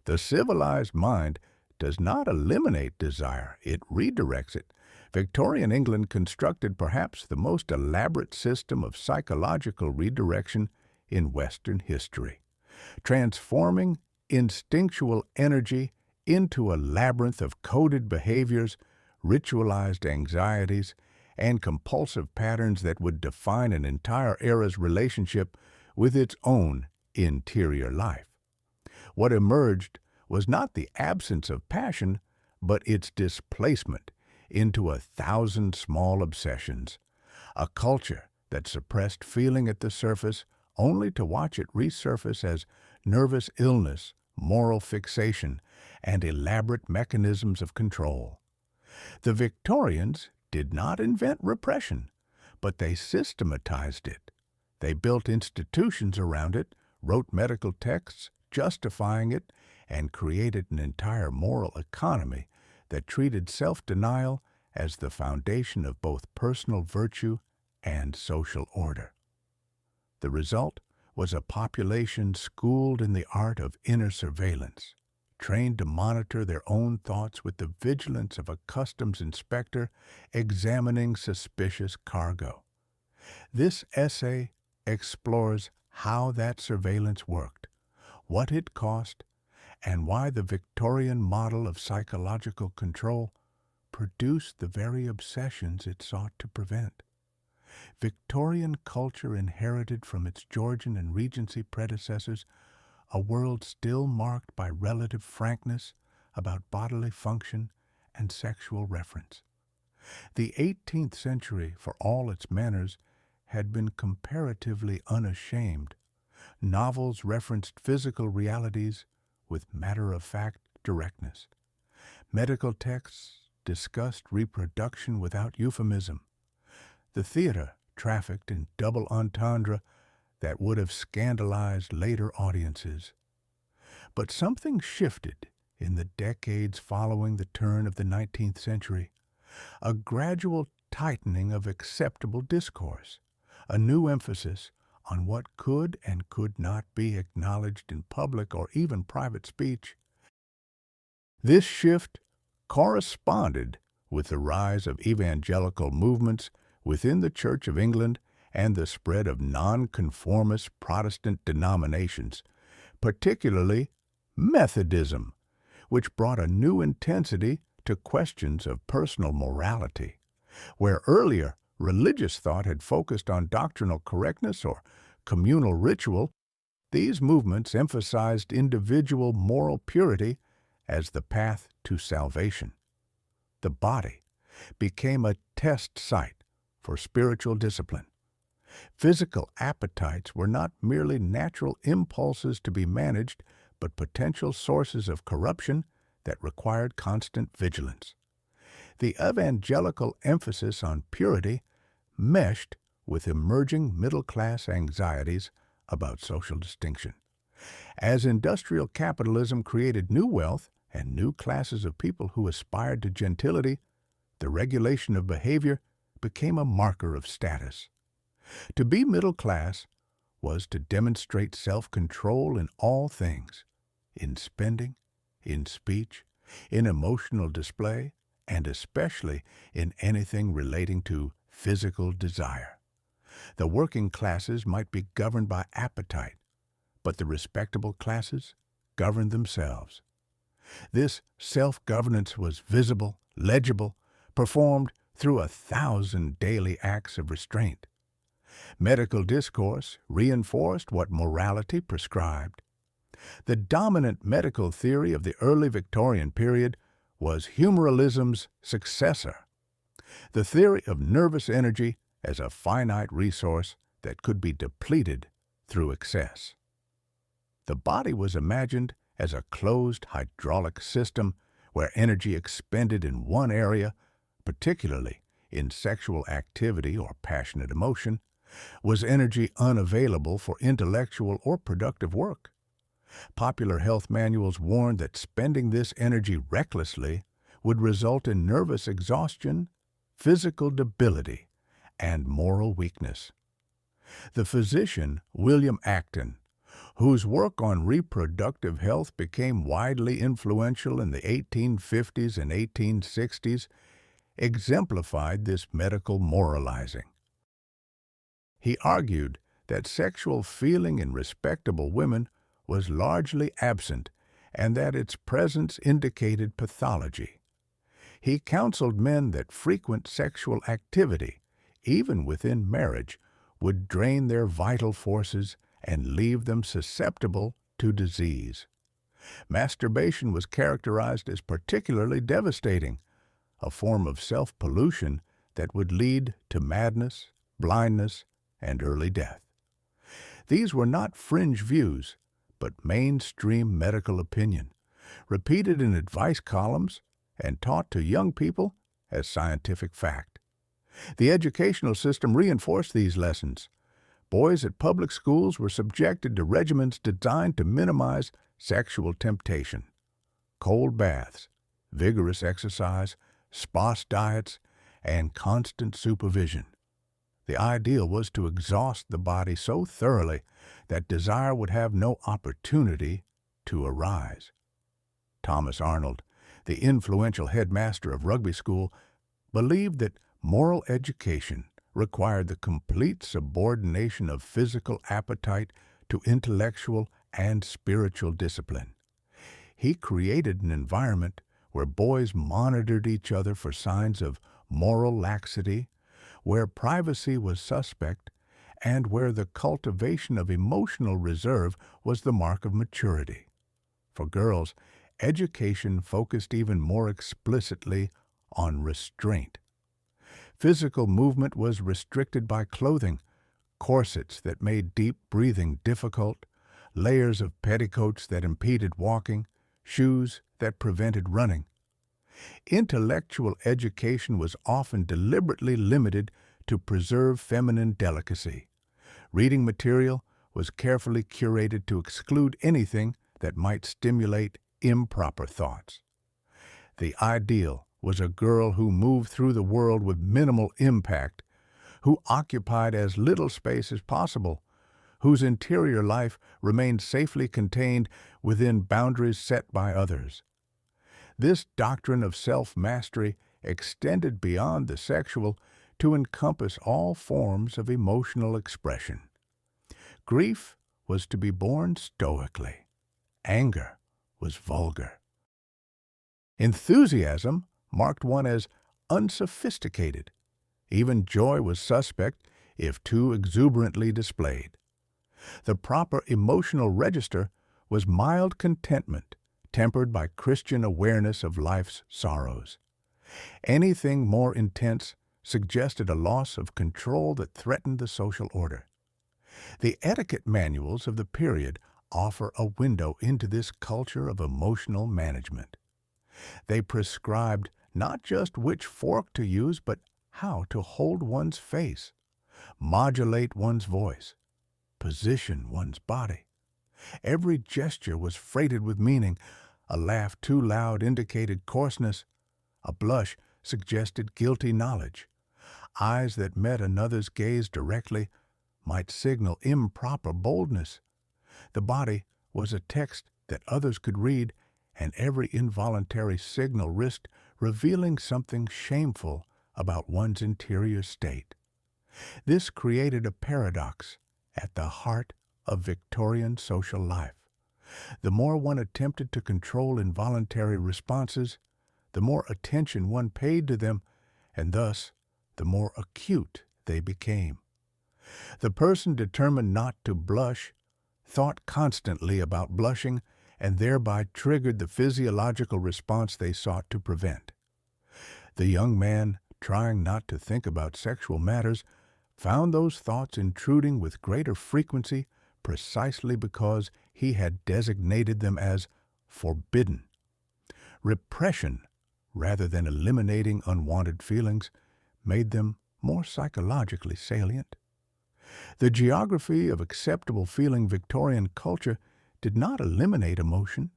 The civilized mind does not eliminate desire, it redirects it. Victorian England constructed perhaps the most elaborate system of psychological redirection in Western history, transforming instinctual energy into a labyrinth of coded behaviors, ritualized anxieties, and compulsive patterns that would define an entire era's relationship with its own interior life. What emerged was not the absence of passion, but its displacement into 1,000 small obsessions, a culture that suppressed feeling at the surface only to watch it resurface as nervous illness, moral fixation, and elaborate mechanisms of control. The Victorians did not invent repression, but they systematized it. They built institutions around it, wrote medical texts justifying it, and created an entire moral economy that treated self-denial as the foundation of both personal virtue and social order. The result was a population schooled in the art of inner surveillance, trained to monitor their own thoughts with the vigilance of a customs inspector examining suspicious cargo. This essay explores how that surveillance worked, what it cost, and why the Victorian model of psychological control produced the very obsessions it sought to prevent. Victorian culture inherited from its Georgian and Regency predecessors a world still marked by relative frankness about bodily function and sexual reference. The 18th century, for all its manners, had been comparatively unashamed. Novels referenced physical realities with matter-of-fact directness. Medical texts discussed reproduction without euphemism. The theater trafficked in double entendre that would have scandalized later audiences. But something shifted in the decades following the turn of the 19th century, a gradual tightening of acceptable discourse, a new emphasis on what could and could not be acknowledged in public or even private speech. This shift corresponded with the rise of evangelical movements within the Church of England and the spread of nonconformist Protestant denominations, particularly Methodism, which brought a new intensity to questions of personal morality. Where earlier religious thought had focused on doctrinal correctness or communal ritual, these movements emphasized individual moral purity as the path to salvation. The body became a test site for spiritual discipline. Physical appetites were not merely natural impulses to be managed, but potential sources of corruption that required constant vigilance. The evangelical emphasis on purity meshed with emerging middle-class anxieties about social distinction. As industrial capitalism created new wealth and new classes of people who aspired to gentility, the regulation of behavior became a marker of status. To be middle class was to demonstrate self-control in all things, in spending, in speech, in emotional display, and especially in anything relating to physical desire. The working classes might be governed by appetite, but the respectable classes governed themselves. This self-governance was visible, legible, performed through 1,000 daily acts of restraint. Medical discourse reinforced what morality prescribed. The dominant medical theory of the early Victorian period was humoralism's successor, the theory of nervous energy as a finite resource that could be depleted through excess. The body was imagined as a closed hydraulic system where energy expended in one area, particularly in sexual activity or passionate emotion, was energy unavailable for intellectual or productive work. Popular health manuals warned that spending this energy recklessly would result in nervous exhaustion, physical debility, and moral weakness. The physician William Acton, whose work on reproductive health became widely influential in the 1850s and 1860s, exemplified this medical moralizing. He argued that sexual feeling in respectable women was largely absent and that its presence indicated pathology. He counseled men that frequent sexual activity, even within marriage, would drain their vital forces and leave them susceptible to disease. Masturbation was characterized as particularly devastating, a form of self-pollution that would lead to madness, blindness, and early death. These were not fringe views, but mainstream medical opinion, repeated in advice columns and taught to young people as scientific fact. The educational system reinforced these lessons. Boys at public schools were subjected to regimens designed to minimize sexual temptation. Cold baths, vigorous exercise, sparse diets, and constant supervision. The ideal was to exhaust the body so thoroughly that desire would have no opportunity to arise. Thomas Arnold, the influential headmaster of Rugby School, believed that moral education required the complete subordination of physical appetite to intellectual and spiritual discipline. He created an environment where boys monitored each other for signs of moral laxity, where privacy was suspect, and where the cultivation of emotional reserve was the mark of maturity. For girls, education focused even more explicitly on restraint. Physical movement was restricted by clothing, corsets that made deep breathing difficult, layers of petticoats that impeded walking, shoes that prevented running. Intellectual education was often deliberately limited to preserve feminine delicacy. Reading material was carefully curated to exclude anything that might stimulate improper thoughts. The ideal was a girl who moved through the world with minimal impact, who occupied as little space as possible, whose interior life remained safely contained within boundaries set by others. This doctrine of self-mastery extended beyond the sexual to encompass all forms of emotional expression. Grief was to be borne stoically. Anger was vulgar. Enthusiasm marked one as unsophisticated. Even joy was suspect if too exuberantly displayed. The proper emotional register was mild contentment, tempered by Christian awareness of life's sorrows. Anything more intense suggested a loss of control that threatened the social order. The etiquette manuals of the period offer a window into this culture of emotional management. They prescribed not just which fork to use, but how to hold one's face, modulate one's voice, position one's body. Every gesture was freighted with meaning. A laugh too loud indicated coarseness. A blush suggested guilty knowledge. Eyes that met another's gaze directly might signal improper boldness. The body was a text that others could read, and every involuntary signal risked revealing something shameful about one's interior state. This created a paradox at the heart of Victorian social life. The more one attempted to control involuntary responses, the more attention one paid to them, and thus the more acute they became. The person determined not to blush thought constantly about blushing and thereby triggered the physiological response they sought to prevent. The young man, trying not to think about sexual matters, found those thoughts intruding with greater frequency precisely because he had designated them as forbidden. Repression, rather than eliminating unwanted feelings, made them more psychologically salient. The geography of acceptable feeling Victorian culture did not eliminate emotion.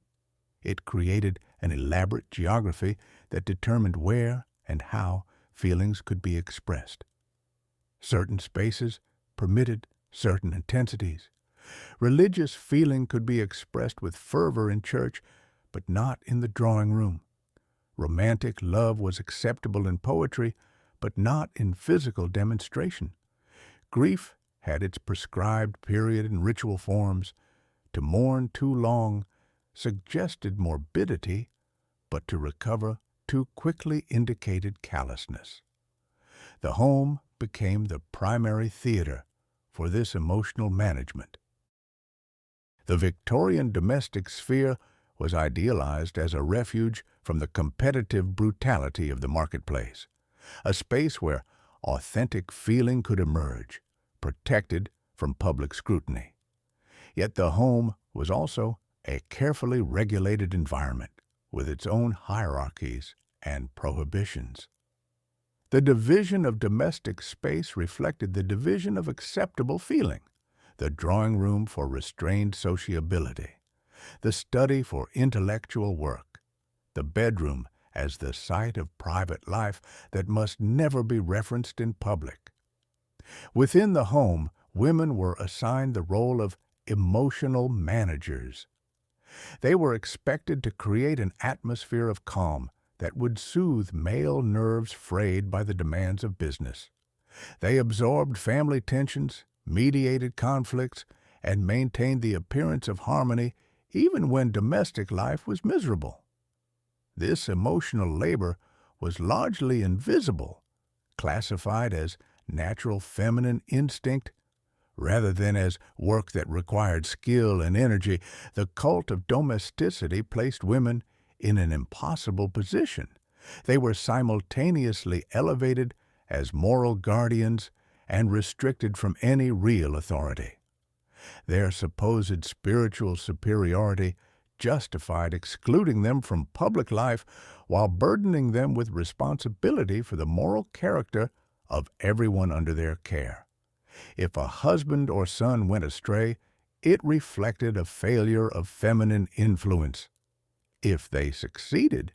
It created an elaborate geography that determined where and how feelings could be expressed. Certain spaces permitted certain intensities, Religious feeling could be expressed with fervor in church, but not in the drawing room. Romantic love was acceptable in poetry, but not in physical demonstration. Grief had its prescribed period and ritual forms. To mourn too long suggested morbidity, but to recover too quickly indicated callousness. The home became the primary theater for this emotional management. The Victorian domestic sphere was idealized as a refuge from the competitive brutality of the marketplace, a space where authentic feeling could emerge, protected from public scrutiny. Yet the home was also a carefully regulated environment with its own hierarchies and prohibitions. The division of domestic space reflected the division of acceptable feeling: the drawing room for restrained sociability, the study for intellectual work, the bedroom as the site of private life that must never be referenced in public. Within the home, women were assigned the role of emotional managers. They were expected to create an atmosphere of calm that would soothe male nerves frayed by the demands of business. They absorbed family tensions, mediated conflicts, and maintained the appearance of harmony even when domestic life was miserable. This emotional labor was largely invisible, classified as natural feminine instinct rather than as work that required skill and energy. The cult of domesticity placed women in an impossible position. They were simultaneously elevated as moral guardians and restricted from any real authority. Their supposed spiritual superiority justified excluding them from public life while burdening them with responsibility for the moral character of everyone under their care. If a husband or son went astray, it reflected a failure of feminine influence. If they succeeded,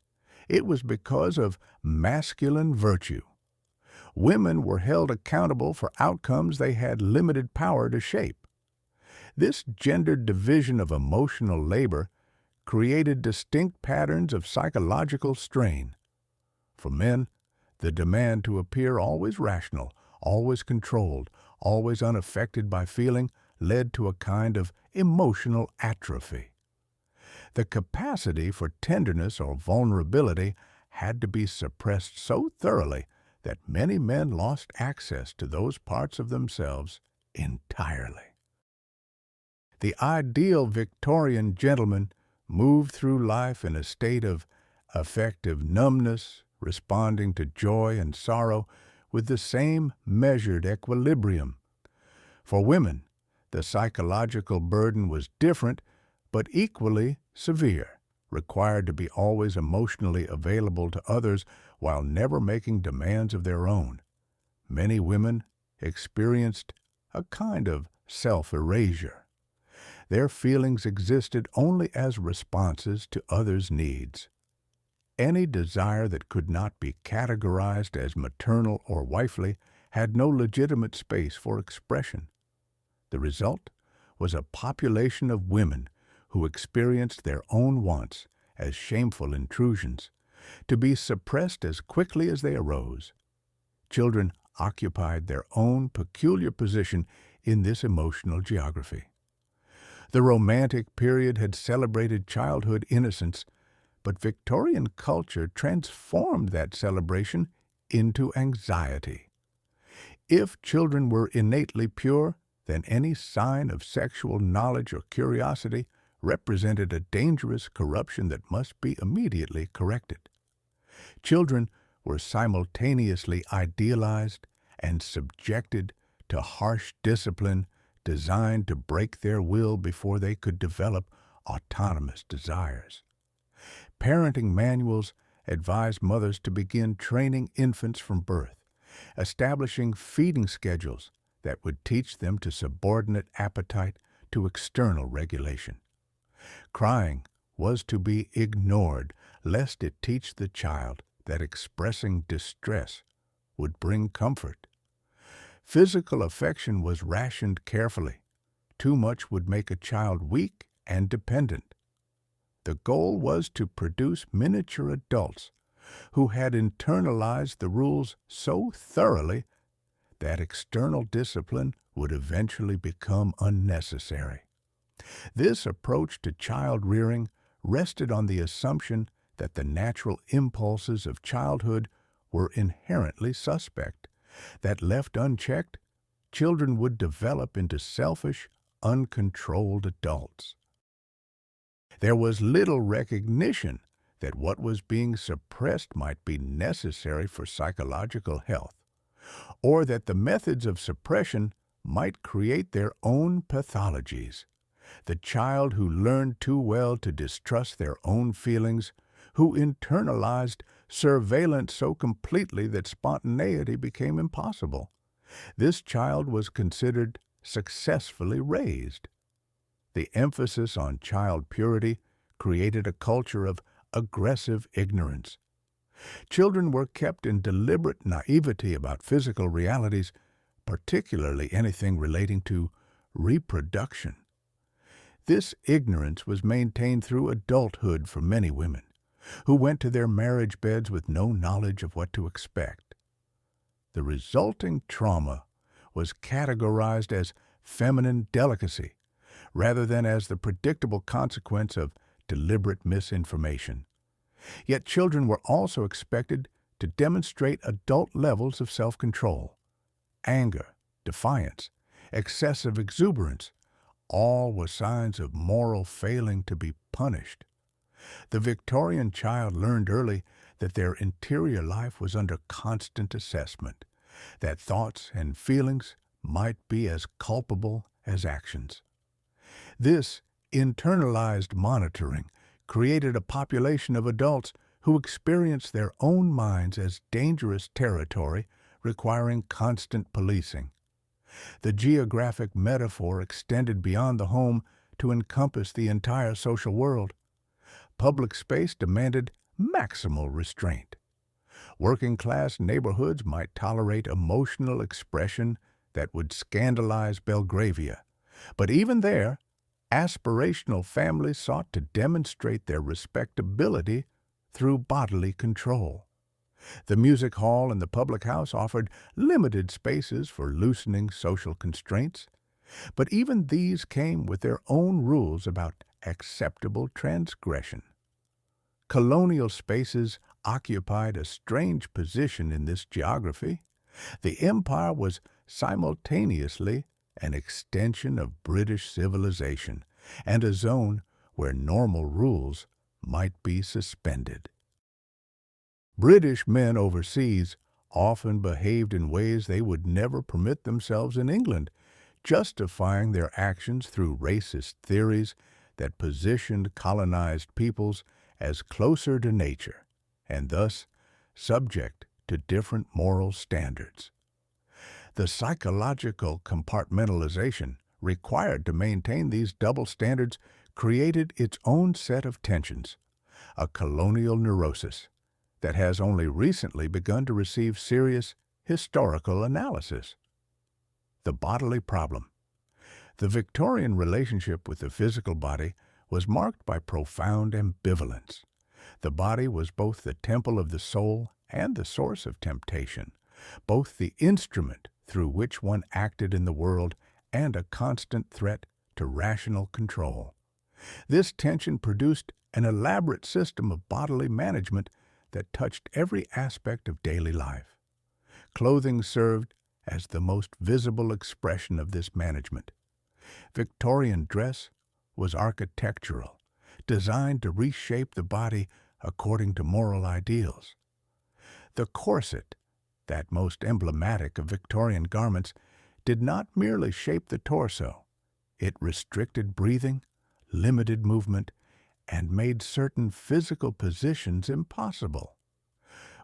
it was because of masculine virtue. Women were held accountable for outcomes they had limited power to shape. This gendered division of emotional labor created distinct patterns of psychological strain. For men, the demand to appear always rational, always controlled, always unaffected by feeling led to a kind of emotional atrophy. The capacity for tenderness or vulnerability had to be suppressed so thoroughly that many men lost access to those parts of themselves entirely. The ideal Victorian gentleman moved through life in a state of affective numbness, responding to joy and sorrow with the same measured equilibrium. For women, the psychological burden was different but equally severe, required to be always emotionally available to others while never making demands of their own. Many women experienced a kind of self-erasure. Their feelings existed only as responses to others' needs. Any desire that could not be categorized as maternal or wifely had no legitimate space for expression. The result was a population of women who experienced their own wants as shameful intrusions, to be suppressed as quickly as they arose. Children occupied their own peculiar position in this emotional geography. The Romantic period had celebrated childhood innocence, but Victorian culture transformed that celebration into anxiety. If children were innately pure, then any sign of sexual knowledge or curiosity represented a dangerous corruption that must be immediately corrected. Children were simultaneously idealized and subjected to harsh discipline designed to break their will before they could develop autonomous desires. Parenting manuals advise mothers to begin training infants from birth, establishing feeding schedules that would teach them to subordinate appetite to external regulation. Crying was to be ignored, lest it teach the child that expressing distress would bring comfort. Physical affection was rationed carefully too much would make a child weak and dependent. The goal was to produce miniature adults who had internalized the rules so thoroughly that external discipline would eventually become unnecessary. This approach to child rearing rested on the assumption that the natural impulses of childhood were inherently suspect, that left unchecked, children would develop into selfish, uncontrolled adults. There was little recognition that what was being suppressed might be necessary for psychological health, or that the methods of suppression might create their own pathologies. The child who learned too well to distrust their own feelings, who internalized surveillance so completely that spontaneity became impossible. This child was considered successfully raised. The emphasis on child purity created a culture of aggressive ignorance. Children were kept in deliberate naivety about physical realities, particularly anything relating to reproduction. This ignorance was maintained through adulthood for many women, who went to their marriage beds with no knowledge of what to expect. The resulting trauma was categorized as feminine delicacy, rather than as the predictable consequence of deliberate misinformation. Yet children were also expected to demonstrate adult levels of self-control. Anger, defiance, excessive exuberance, all were signs of moral failing to be punished. The Victorian child learned early that their interior life was under constant assessment, that thoughts and feelings might be as culpable as actions. This internalized monitoring created a population of adults who experienced their own minds as dangerous territory requiring constant policing. The geographic metaphor extended beyond the home to encompass the entire social world. Public space demanded maximal restraint. Working-class neighborhoods might tolerate emotional expression that would scandalize Belgravia, but even there, aspirational families sought to demonstrate their respectability through bodily control. The music hall and the public house offered limited spaces for loosening social constraints, but even these came with their own rules about acceptable transgression. Colonial spaces occupied a strange position in this geography. The empire was simultaneously an extension of British civilization and a zone where normal rules might be suspended. British men overseas often behaved in ways they would never permit themselves in England, justifying their actions through racist theories that positioned colonized peoples as closer to nature, and thus subject to different moral standards. The psychological compartmentalization required to maintain these double standards created its own set of tensions, a colonial neurosis that has only recently begun to receive serious historical analysis. The bodily problem. The Victorian relationship with the physical body was marked by profound ambivalence. The body was both the temple of the soul and the source of temptation, both the instrument through which one acted in the world and a constant threat to rational control. This tension produced an elaborate system of bodily management that touched every aspect of daily life. Clothing served as the most visible expression of this management. Victorian dress was architectural, designed to reshape the body according to moral ideals. The corset, that most emblematic of Victorian garments, did not merely shape the torso. It restricted breathing, limited movement, and made certain physical positions impossible.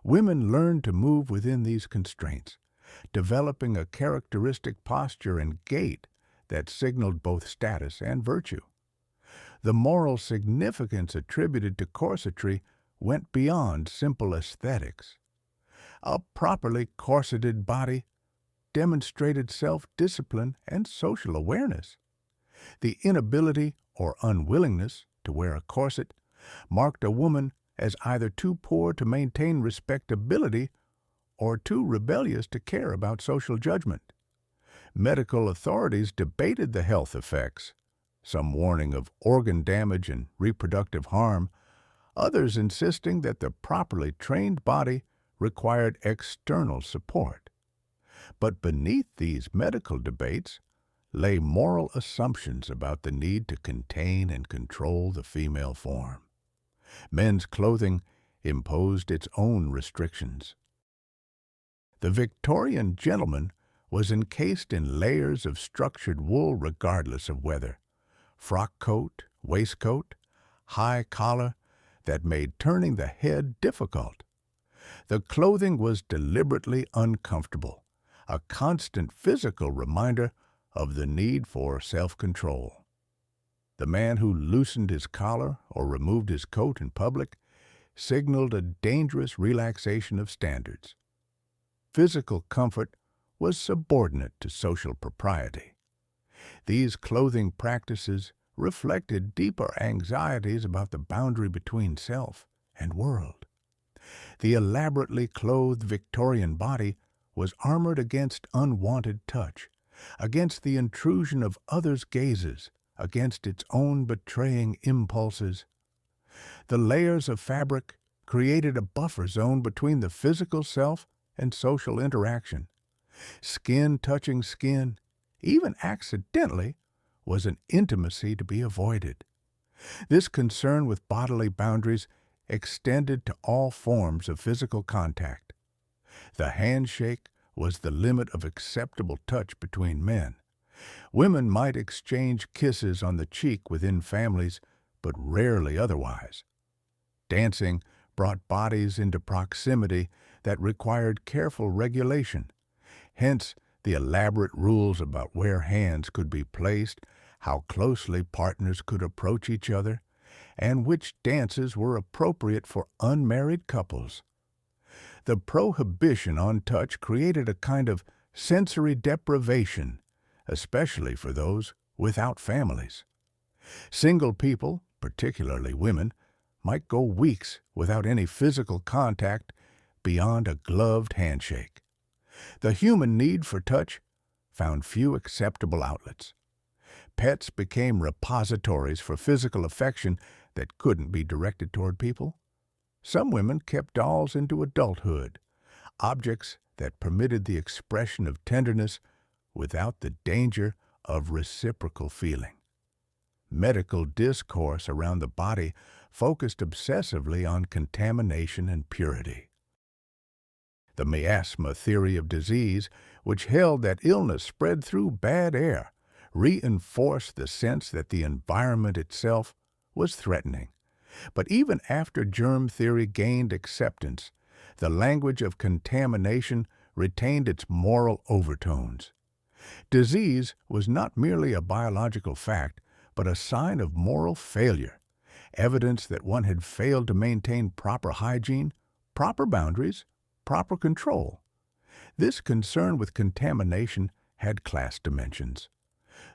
Women learned to move within these constraints, developing a characteristic posture and gait that signaled both status and virtue. The moral significance attributed to corsetry went beyond simple aesthetics. A properly corseted body demonstrated self-discipline and social awareness. The inability or unwillingness to wear a corset marked a woman as either too poor to maintain respectability or too rebellious to care about social judgment. Medical authorities debated the health effects, some warning of organ damage and reproductive harm, others insisting that the properly trained body required external support. But beneath these medical debates lay moral assumptions about the need to contain and control the female form. Men's clothing imposed its own restrictions. The Victorian gentleman was encased in layers of structured wool regardless of weather, frock coat, waistcoat, high collar that made turning the head difficult. The clothing was deliberately uncomfortable, a constant physical reminder of the need for self-control. The man who loosened his collar or removed his coat in public signaled a dangerous relaxation of standards. Physical comfort was subordinate to social propriety. These clothing practices reflected deeper anxieties about the boundary between self and world. The elaborately clothed Victorian body was armored against unwanted touch, against the intrusion of others' gazes, against its own betraying impulses. The layers of fabric created a buffer zone between the physical self and social interaction. Skin touching skin, even accidentally, was an intimacy to be avoided. This concern with bodily boundaries extended to all forms of physical contact. The handshake was the limit of acceptable touch between men. Women might exchange kisses on the cheek within families, but rarely otherwise. Dancing brought bodies into proximity that required careful regulation. Hence, the elaborate rules about where hands could be placed, how closely partners could approach each other, and which dances were appropriate for unmarried couples. The prohibition on touch created a kind of sensory deprivation, especially for those without families. Single people, particularly women, might go weeks without any physical contact beyond a gloved handshake. The human need for touch found few acceptable outlets. Pets became repositories for physical affection that couldn't be directed toward people. Some women kept dolls into adulthood, objects that permitted the expression of tenderness without the danger of reciprocal feeling. Medical discourse around the body focused obsessively on contamination and purity. The miasma theory of disease, which held that illness spread through bad air, reinforced the sense that the environment itself was threatening. But even after germ theory gained acceptance, the language of contamination retained its moral overtones. Disease was not merely a biological fact, but a sign of moral failure, evidence that one had failed to maintain proper hygiene, proper boundaries, proper control. This concern with contamination had class dimensions.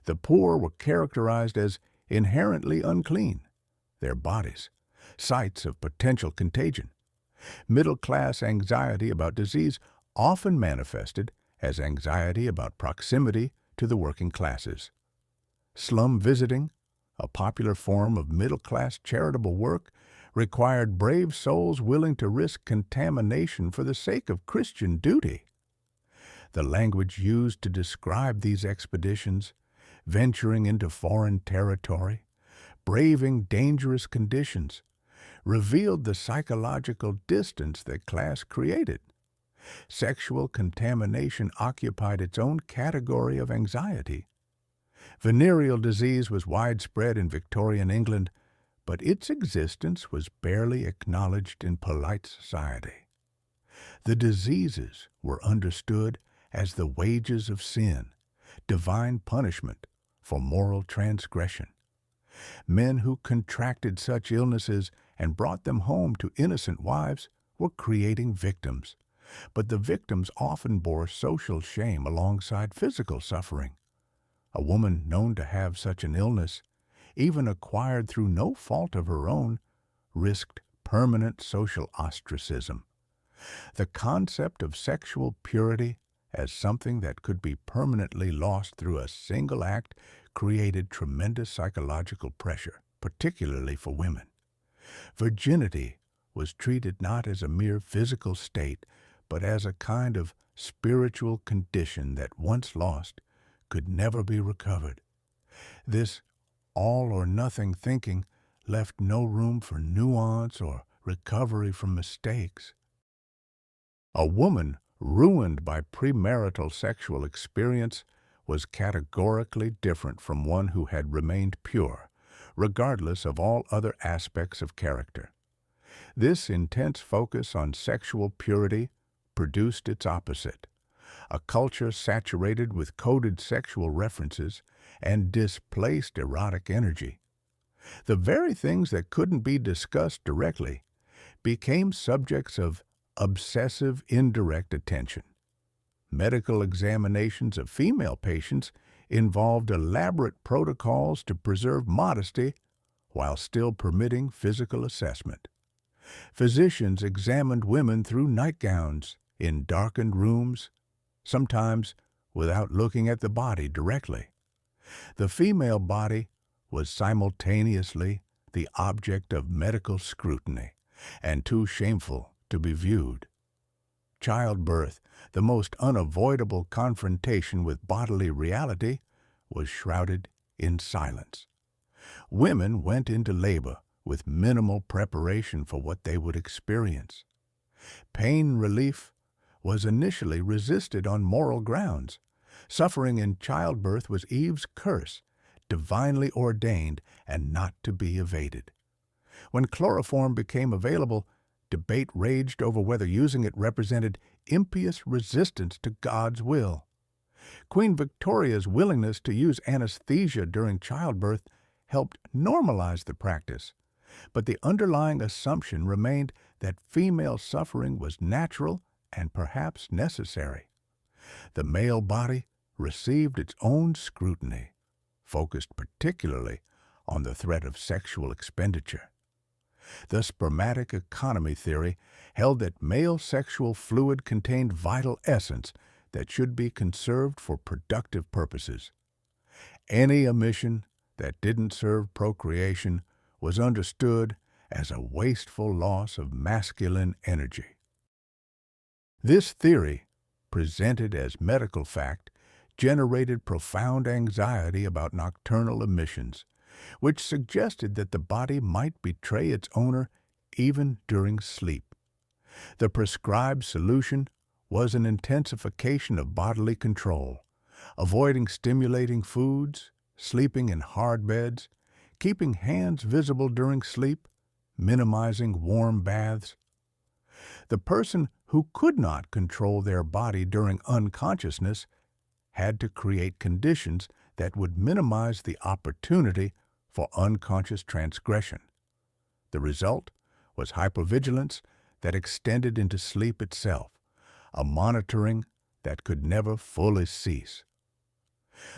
The poor were characterized as inherently unclean, their bodies, sites of potential contagion. Middle-class anxiety about disease often manifested as anxiety about proximity to the working classes. Slum visiting, a popular form of middle-class charitable work, required brave souls willing to risk contamination for the sake of Christian duty. The language used to describe these expeditions, venturing into foreign territory, braving dangerous conditions, revealed the psychological distance that class created. Sexual contamination occupied its own category of anxiety. Venereal disease was widespread in Victorian England, but its existence was barely acknowledged in polite society. The diseases were understood as the wages of sin, divine punishment for moral transgression. Men who contracted such illnesses and brought them home to innocent wives were creating victims, but the victims often bore social shame alongside physical suffering. A woman known to have such an illness, even acquired through no fault of her own, risked permanent social ostracism. The concept of sexual purity as something that could be permanently lost through a single act created tremendous psychological pressure, particularly for women. Virginity was treated not as a mere physical state, but as a kind of spiritual condition that, once lost, could never be recovered. This all-or-nothing thinking left no room for nuance or recovery from mistakes. A woman ruined by premarital sexual experience was categorically different from one who had remained pure, regardless of all other aspects of character. This intense focus on sexual purity produced its opposite, a culture saturated with coded sexual references and displaced erotic energy. The very things that couldn't be discussed directly became subjects of obsessive indirect attention. Medical examinations of female patients involved elaborate protocols to preserve modesty while still permitting physical assessment. Physicians examined women through nightgowns in darkened rooms, sometimes without looking at the body directly. The female body was simultaneously the object of medical scrutiny and too shameful to be viewed. Childbirth, the most unavoidable confrontation with bodily reality, was shrouded in silence. Women went into labor with minimal preparation for what they would experience. Pain relief was initially resisted on moral grounds. Suffering in childbirth was Eve's curse, divinely ordained and not to be evaded. When chloroform became available, debate raged over whether using it represented impious resistance to God's will. Queen Victoria's willingness to use anesthesia during childbirth helped normalize the practice, but the underlying assumption remained that female suffering was natural and perhaps necessary. The male body received its own scrutiny, focused particularly on the threat of sexual expenditure. The spermatic economy theory held that male sexual fluid contained vital essence that should be conserved for productive purposes. Any emission that didn't serve procreation was understood as a wasteful loss of masculine energy. This theory, presented as medical fact, generated profound anxiety about nocturnal emissions, which suggested that the body might betray its owner even during sleep. The prescribed solution was an intensification of bodily control, avoiding stimulating foods, sleeping in hard beds, keeping hands visible during sleep, minimizing warm baths. The person who could not control their body during unconsciousness had to create conditions that would minimize the opportunity for unconscious transgression. The result was hypervigilance that extended into sleep itself, a monitoring that could never fully cease.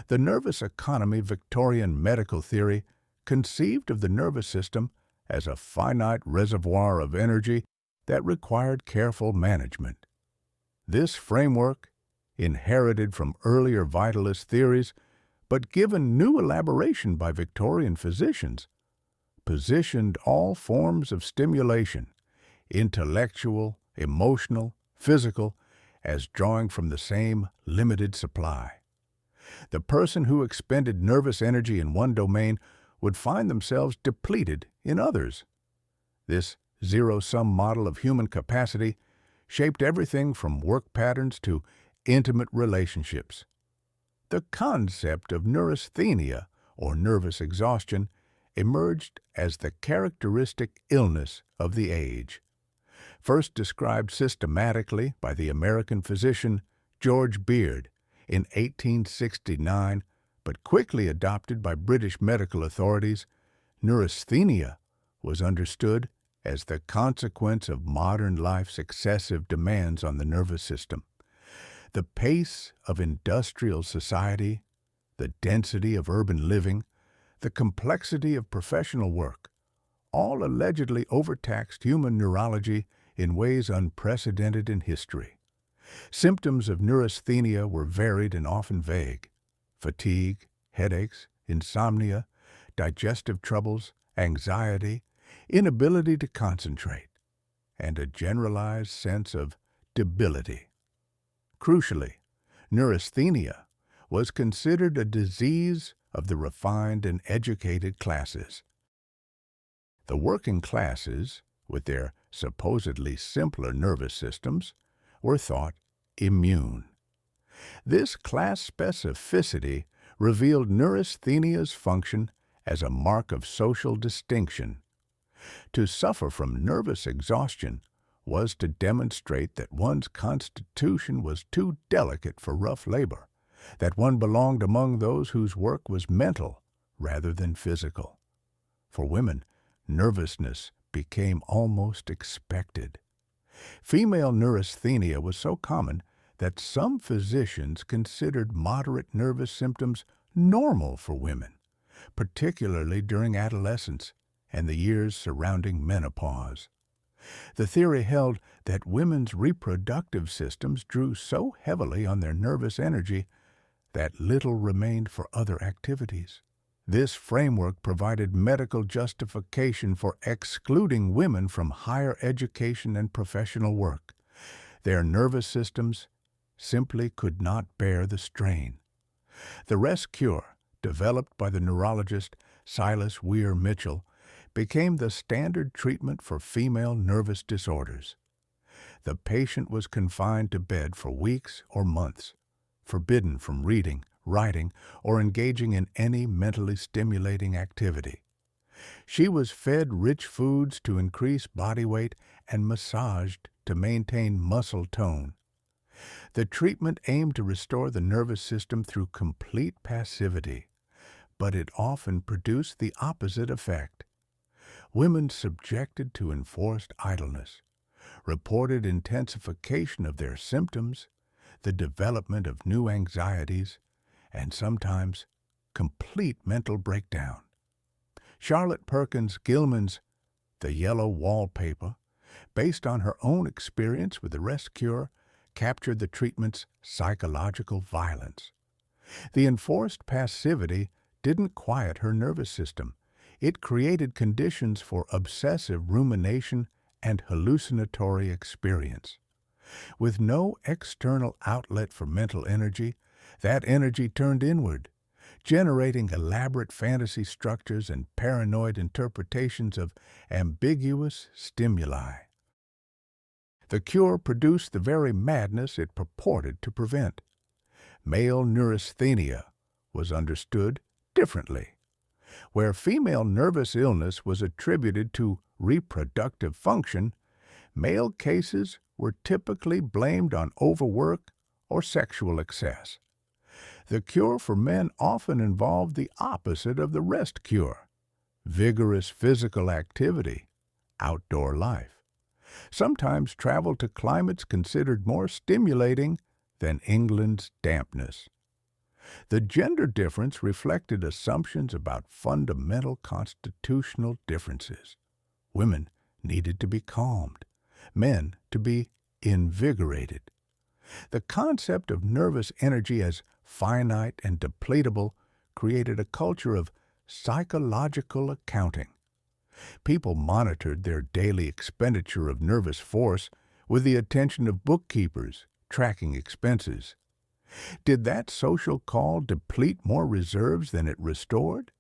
The nervous economy Victorian medical theory conceived of the nervous system as a finite reservoir of energy that required careful management. This framework, inherited from earlier vitalist theories, but given new elaboration by Victorian physicians, positioned all forms of stimulation, intellectual, emotional, physical, as drawing from the same limited supply. The person who expended nervous energy in one domain would find themselves depleted in others. This zero-sum model of human capacity shaped everything from work patterns to intimate relationships. The concept of neurasthenia, or nervous exhaustion, emerged as the characteristic illness of the age. First described systematically by the American physician George Beard in 1869, but quickly adopted by British medical authorities, neurasthenia was understood as the consequence of modern life's excessive demands on the nervous system. The pace of industrial society, the density of urban living, the complexity of professional work, all allegedly overtaxed human neurology in ways unprecedented in history. Symptoms of neurasthenia were varied and often vague: fatigue, headaches, insomnia, digestive troubles, anxiety, inability to concentrate, and a generalized sense of debility. Crucially, neurasthenia was considered a disease of the refined and educated classes. The working classes, with their supposedly simpler nervous systems, were thought immune. This class specificity revealed neurasthenia's function as a mark of social distinction. To suffer from nervous exhaustion was to demonstrate that one's constitution was too delicate for rough labor, that one belonged among those whose work was mental rather than physical. For women, nervousness became almost expected. Female neurasthenia was so common that some physicians considered moderate nervous symptoms normal for women, particularly during adolescence and the years surrounding menopause. The theory held that women's reproductive systems drew so heavily on their nervous energy that little remained for other activities. This framework provided medical justification for excluding women from higher education and professional work. Their nervous systems simply could not bear the strain. The rest cure, developed by the neurologist Silas Weir Mitchell, became the standard treatment for female nervous disorders. The patient was confined to bed for weeks or months, forbidden from reading, writing, or engaging in any mentally stimulating activity. She was fed rich foods to increase body weight and massaged to maintain muscle tone. The treatment aimed to restore the nervous system through complete passivity, but it often produced the opposite effect. Women subjected to enforced idleness reported intensification of their symptoms, the development of new anxieties, and sometimes complete mental breakdown. Charlotte Perkins Gilman's The Yellow Wallpaper, based on her own experience with the rest cure, captured the treatment's psychological violence. The enforced passivity didn't quiet her nervous system. It created conditions for obsessive rumination and hallucinatory experience. With no external outlet for mental energy, that energy turned inward, generating elaborate fantasy structures and paranoid interpretations of ambiguous stimuli. The cure produced the very madness it purported to prevent. Male neurasthenia was understood differently. Where female nervous illness was attributed to reproductive function, male cases were typically blamed on overwork or sexual excess. The cure for men often involved the opposite of the rest cure: vigorous physical activity, outdoor life. Sometimes travel to climates considered more stimulating than England's dampness. The gender difference reflected assumptions about fundamental constitutional differences. Women needed to be calmed, men to be invigorated. The concept of nervous energy as finite and depletable created a culture of psychological accounting. People monitored their daily expenditure of nervous force with the attention of bookkeepers tracking expenses. Did that social call deplete more reserves than it restored?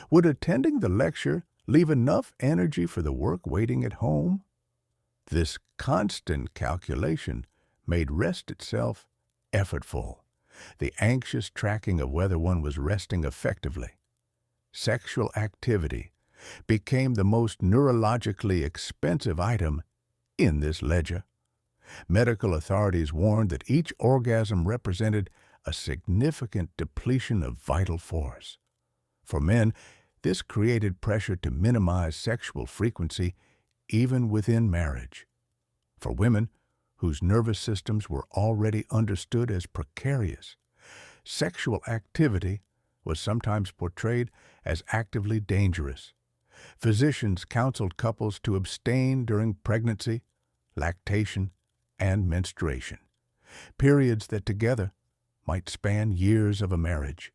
Would attending the lecture leave enough energy for the work waiting at home? This constant calculation made rest itself effortful, the anxious tracking of whether one was resting effectively. Sexual activity became the most neurologically expensive item in this ledger. Medical authorities warned that each orgasm represented a significant depletion of vital force. For men, this created pressure to minimize sexual frequency even within marriage. For women, whose nervous systems were already understood as precarious, sexual activity was sometimes portrayed as actively dangerous. Physicians counseled couples to abstain during pregnancy, lactation, and menstruation, periods that together might span years of a marriage.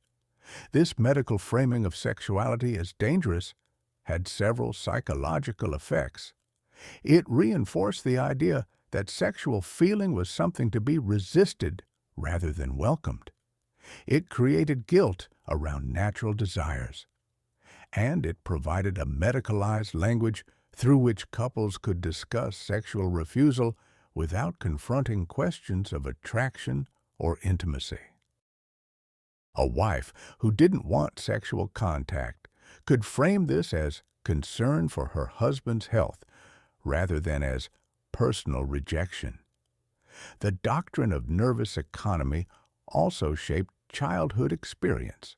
This medical framing of sexuality as dangerous had several psychological effects. It reinforced the idea that sexual feeling was something to be resisted rather than welcomed. It created guilt around natural desires, and it provided a medicalized language through which couples could discuss sexual refusal without confronting questions of attraction or intimacy. A wife who didn't want sexual contact could frame this as concern for her husband's health rather than as personal rejection. The doctrine of nervous economy also shaped childhood experience.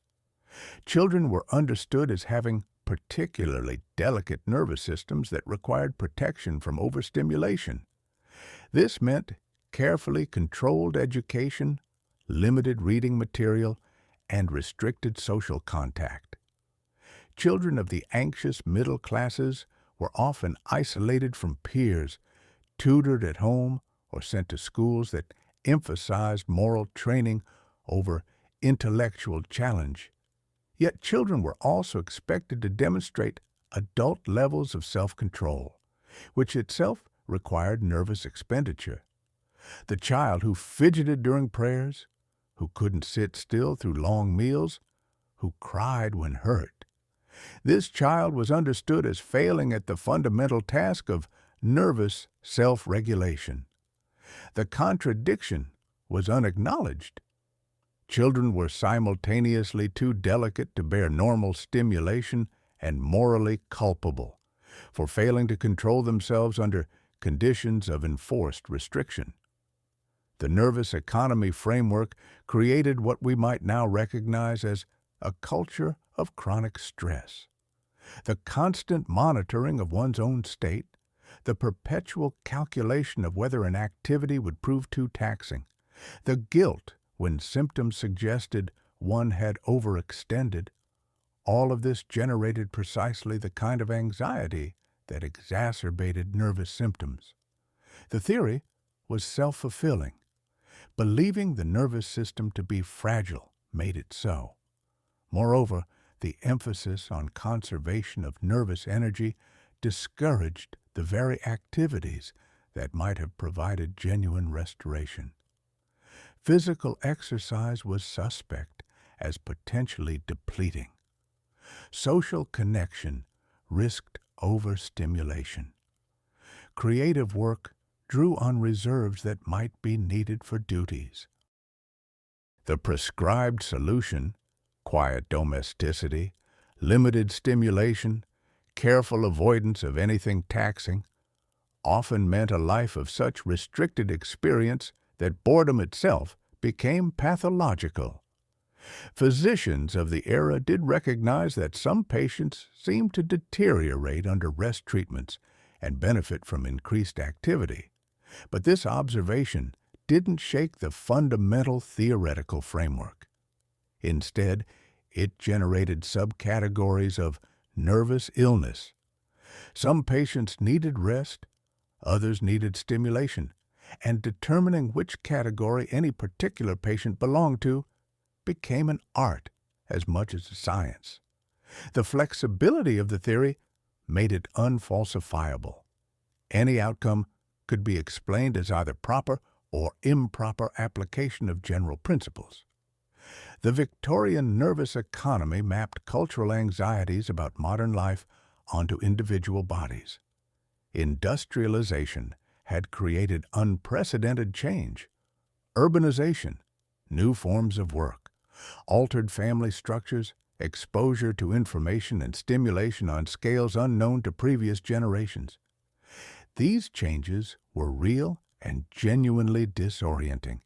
Children were understood as having particularly delicate nervous systems that required protection from overstimulation. This meant carefully controlled education, limited reading material, and restricted social contact. Children of the anxious middle classes were often isolated from peers, tutored at home, or sent to schools that emphasized moral training over intellectual challenge. Yet children were also expected to demonstrate adult levels of self-control, which itself required nervous expenditure. The child who fidgeted during prayers, who couldn't sit still through long meals, who cried when hurt. This child was understood as failing at the fundamental task of nervous self-regulation. The contradiction was unacknowledged. Children were simultaneously too delicate to bear normal stimulation and morally culpable for failing to control themselves under conditions of enforced restriction. The nervous economy framework created what we might now recognize as a culture of chronic stress. The constant monitoring of one's own state, the perpetual calculation of whether an activity would prove too taxing, the guilt when symptoms suggested one had overextended, all of this generated precisely the kind of anxiety that exacerbated nervous symptoms. The theory was self-fulfilling. Believing the nervous system to be fragile made it so. Moreover, the emphasis on conservation of nervous energy discouraged the very activities that might have provided genuine restoration. Physical exercise was suspect as potentially depleting. Social connection risked overstimulation. Creative work drew on reserves that might be needed for duties. The prescribed solution, quiet domesticity, limited stimulation, careful avoidance of anything taxing, often meant a life of such restricted experience that boredom itself became pathological. Physicians of the era did recognize that some patients seemed to deteriorate under rest treatments and benefit from increased activity. But this observation didn't shake the fundamental theoretical framework. Instead, it generated subcategories of nervous illness. Some patients needed rest, others needed stimulation, and determining which category any particular patient belonged to became an art as much as a science. The flexibility of the theory made it unfalsifiable. Any outcome could be explained as either proper or improper application of general principles. The Victorian nervous economy mapped cultural anxieties about modern life onto individual bodies. Industrialization had created unprecedented change. Urbanization, new forms of work, altered family structures, exposure to information and stimulation on scales unknown to previous generations. These changes were real and genuinely disorienting.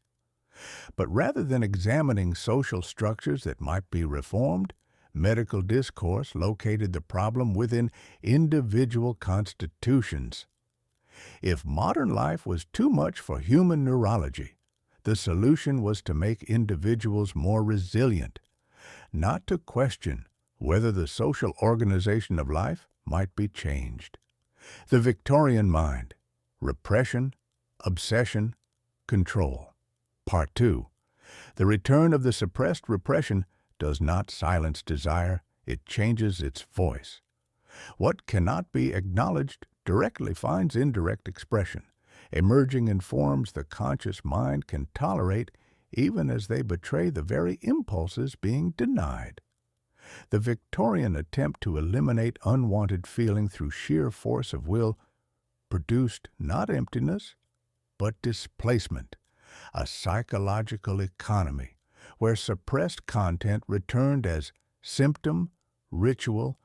But rather than examining social structures that might be reformed, medical discourse located the problem within individual constitutions. If modern life was too much for human neurology, the solution was to make individuals more resilient. not to question whether the social organization of life might be changed. The Victorian mind, repression, obsession, control. Part 2. The return of the suppressed repression does not silence desire, it changes its voice. What cannot be acknowledged directly finds indirect expression, emerging in forms the conscious mind can tolerate even as they betray the very impulses being denied. The Victorian attempt to eliminate unwanted feeling through sheer force of will produced not emptiness, but displacement, a psychological economy where suppressed content returned as symptom, ritual,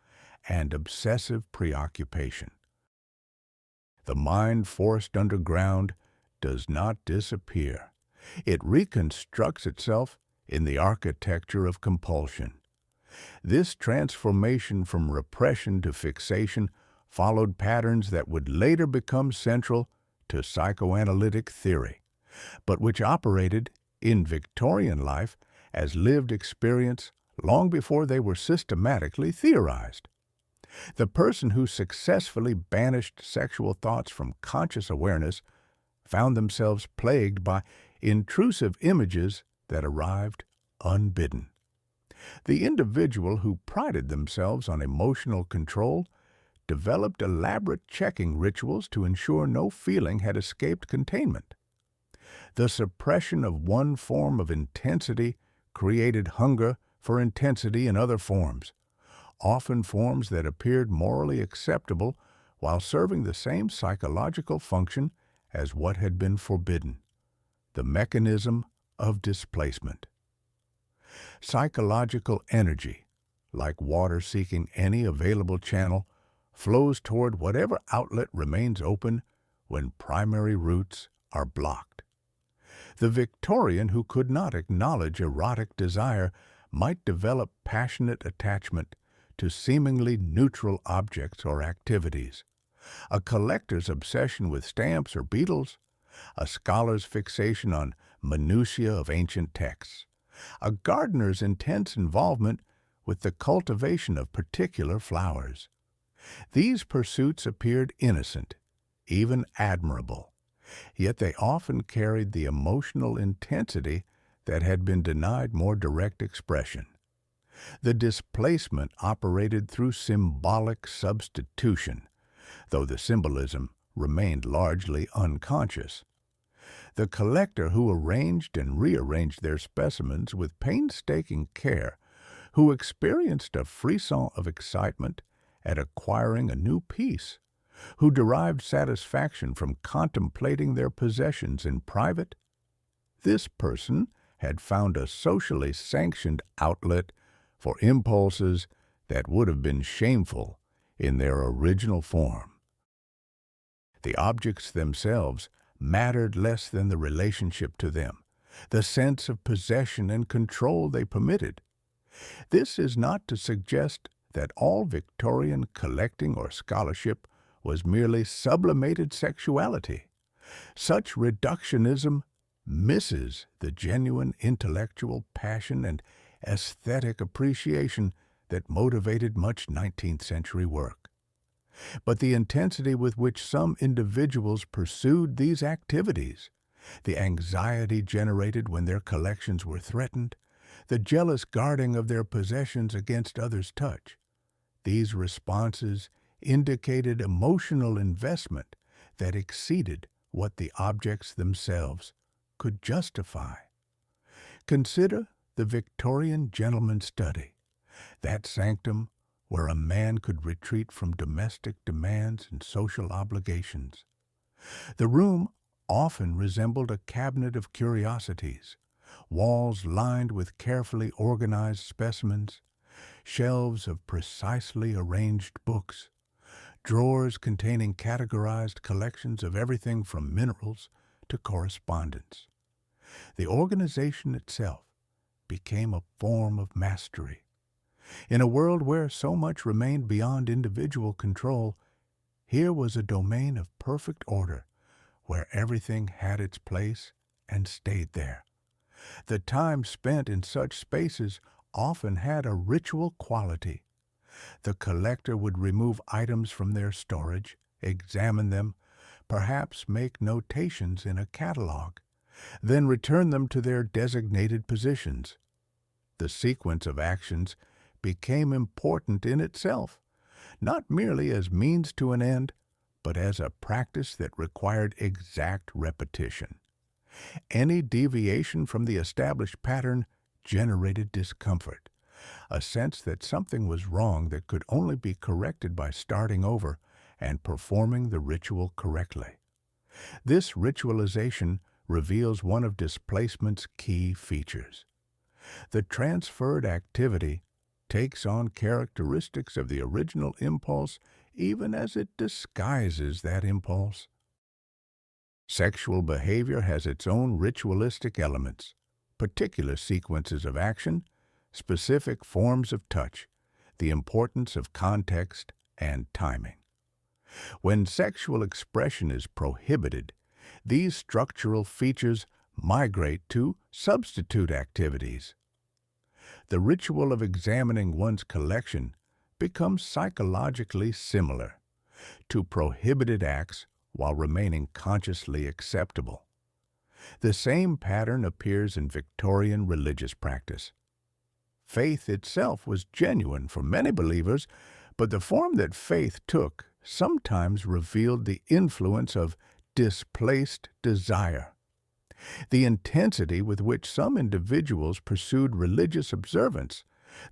and obsessive preoccupation. The mind forced underground does not disappear. It reconstructs itself in the architecture of compulsion. This transformation from repression to fixation followed patterns that would later become central to psychoanalytic theory, but which operated in Victorian life as lived experience long before they were systematically theorized. The person who successfully banished sexual thoughts from conscious awareness found themselves plagued by intrusive images that arrived unbidden. The individual who prided themselves on emotional control developed elaborate checking rituals to ensure no feeling had escaped containment. The suppression of one form of intensity created hunger for intensity in other forms, often forms that appeared morally acceptable while serving the same psychological function as what had been forbidden, the mechanism of displacement. Psychological energy, like water seeking any available channel, flows toward whatever outlet remains open when primary routes are blocked. The Victorian who could not acknowledge erotic desire might develop passionate attachment to seemingly neutral objects or activities, a collector's obsession with stamps or beetles, a scholar's fixation on minutiae of ancient texts, a gardener's intense involvement with the cultivation of particular flowers. These pursuits appeared innocent, even admirable, yet they often carried the emotional intensity that had been denied more direct expression. The displacement operated through symbolic substitution, though the symbolism remained largely unconscious. The collector who arranged and rearranged their specimens with painstaking care, who experienced a frisson of excitement at acquiring a new piece, who derived satisfaction from contemplating their possessions in private, this person had found a socially sanctioned outlet for impulses that would have been shameful in their original form. The objects themselves mattered less than the relationship to them, the sense of possession and control they permitted. This is not to suggest that all Victorian collecting or scholarship was merely sublimated sexuality. Such reductionism misses the genuine intellectual passion and aesthetic appreciation that motivated much 19th century work. But the intensity with which some individuals pursued these activities, the anxiety generated when their collections were threatened, the jealous guarding of their possessions against others' touch, these responses indicated emotional investment that exceeded what the objects themselves could justify. Consider the Victorian gentleman's study, that sanctum where a man could retreat from domestic demands and social obligations. The room often resembled a cabinet of curiosities, walls lined with carefully organized specimens, shelves of precisely arranged books, drawers containing categorized collections of everything from minerals to correspondence. The organization itself became a form of mastery. In a world where so much remained beyond individual control, here was a domain of perfect order, where everything had its place and stayed there. The time spent in such spaces often had a ritual quality. The collector would remove items from their storage, examine them, perhaps make notations in a catalog, then return them to their designated positions. The sequence of actions became important in itself, not merely as means to an end, but as a practice that required exact repetition. Any deviation from the established pattern generated discomfort, a sense that something was wrong that could only be corrected by starting over and performing the ritual correctly. This ritualization reveals one of displacement's key features. The transferred activity takes on characteristics of the original impulse even as it disguises that impulse. Sexual behavior has its own ritualistic elements, particular sequences of action, specific forms of touch, the importance of context and timing. When sexual expression is prohibited, these structural features migrate to substitute activities. The ritual of examining one's collection becomes psychologically similar to prohibited acts while remaining consciously acceptable. The same pattern appears in Victorian religious practice. Faith itself was genuine for many believers, but the form that faith took sometimes revealed the influence of displaced desire. The intensity with which some individuals pursued religious observance,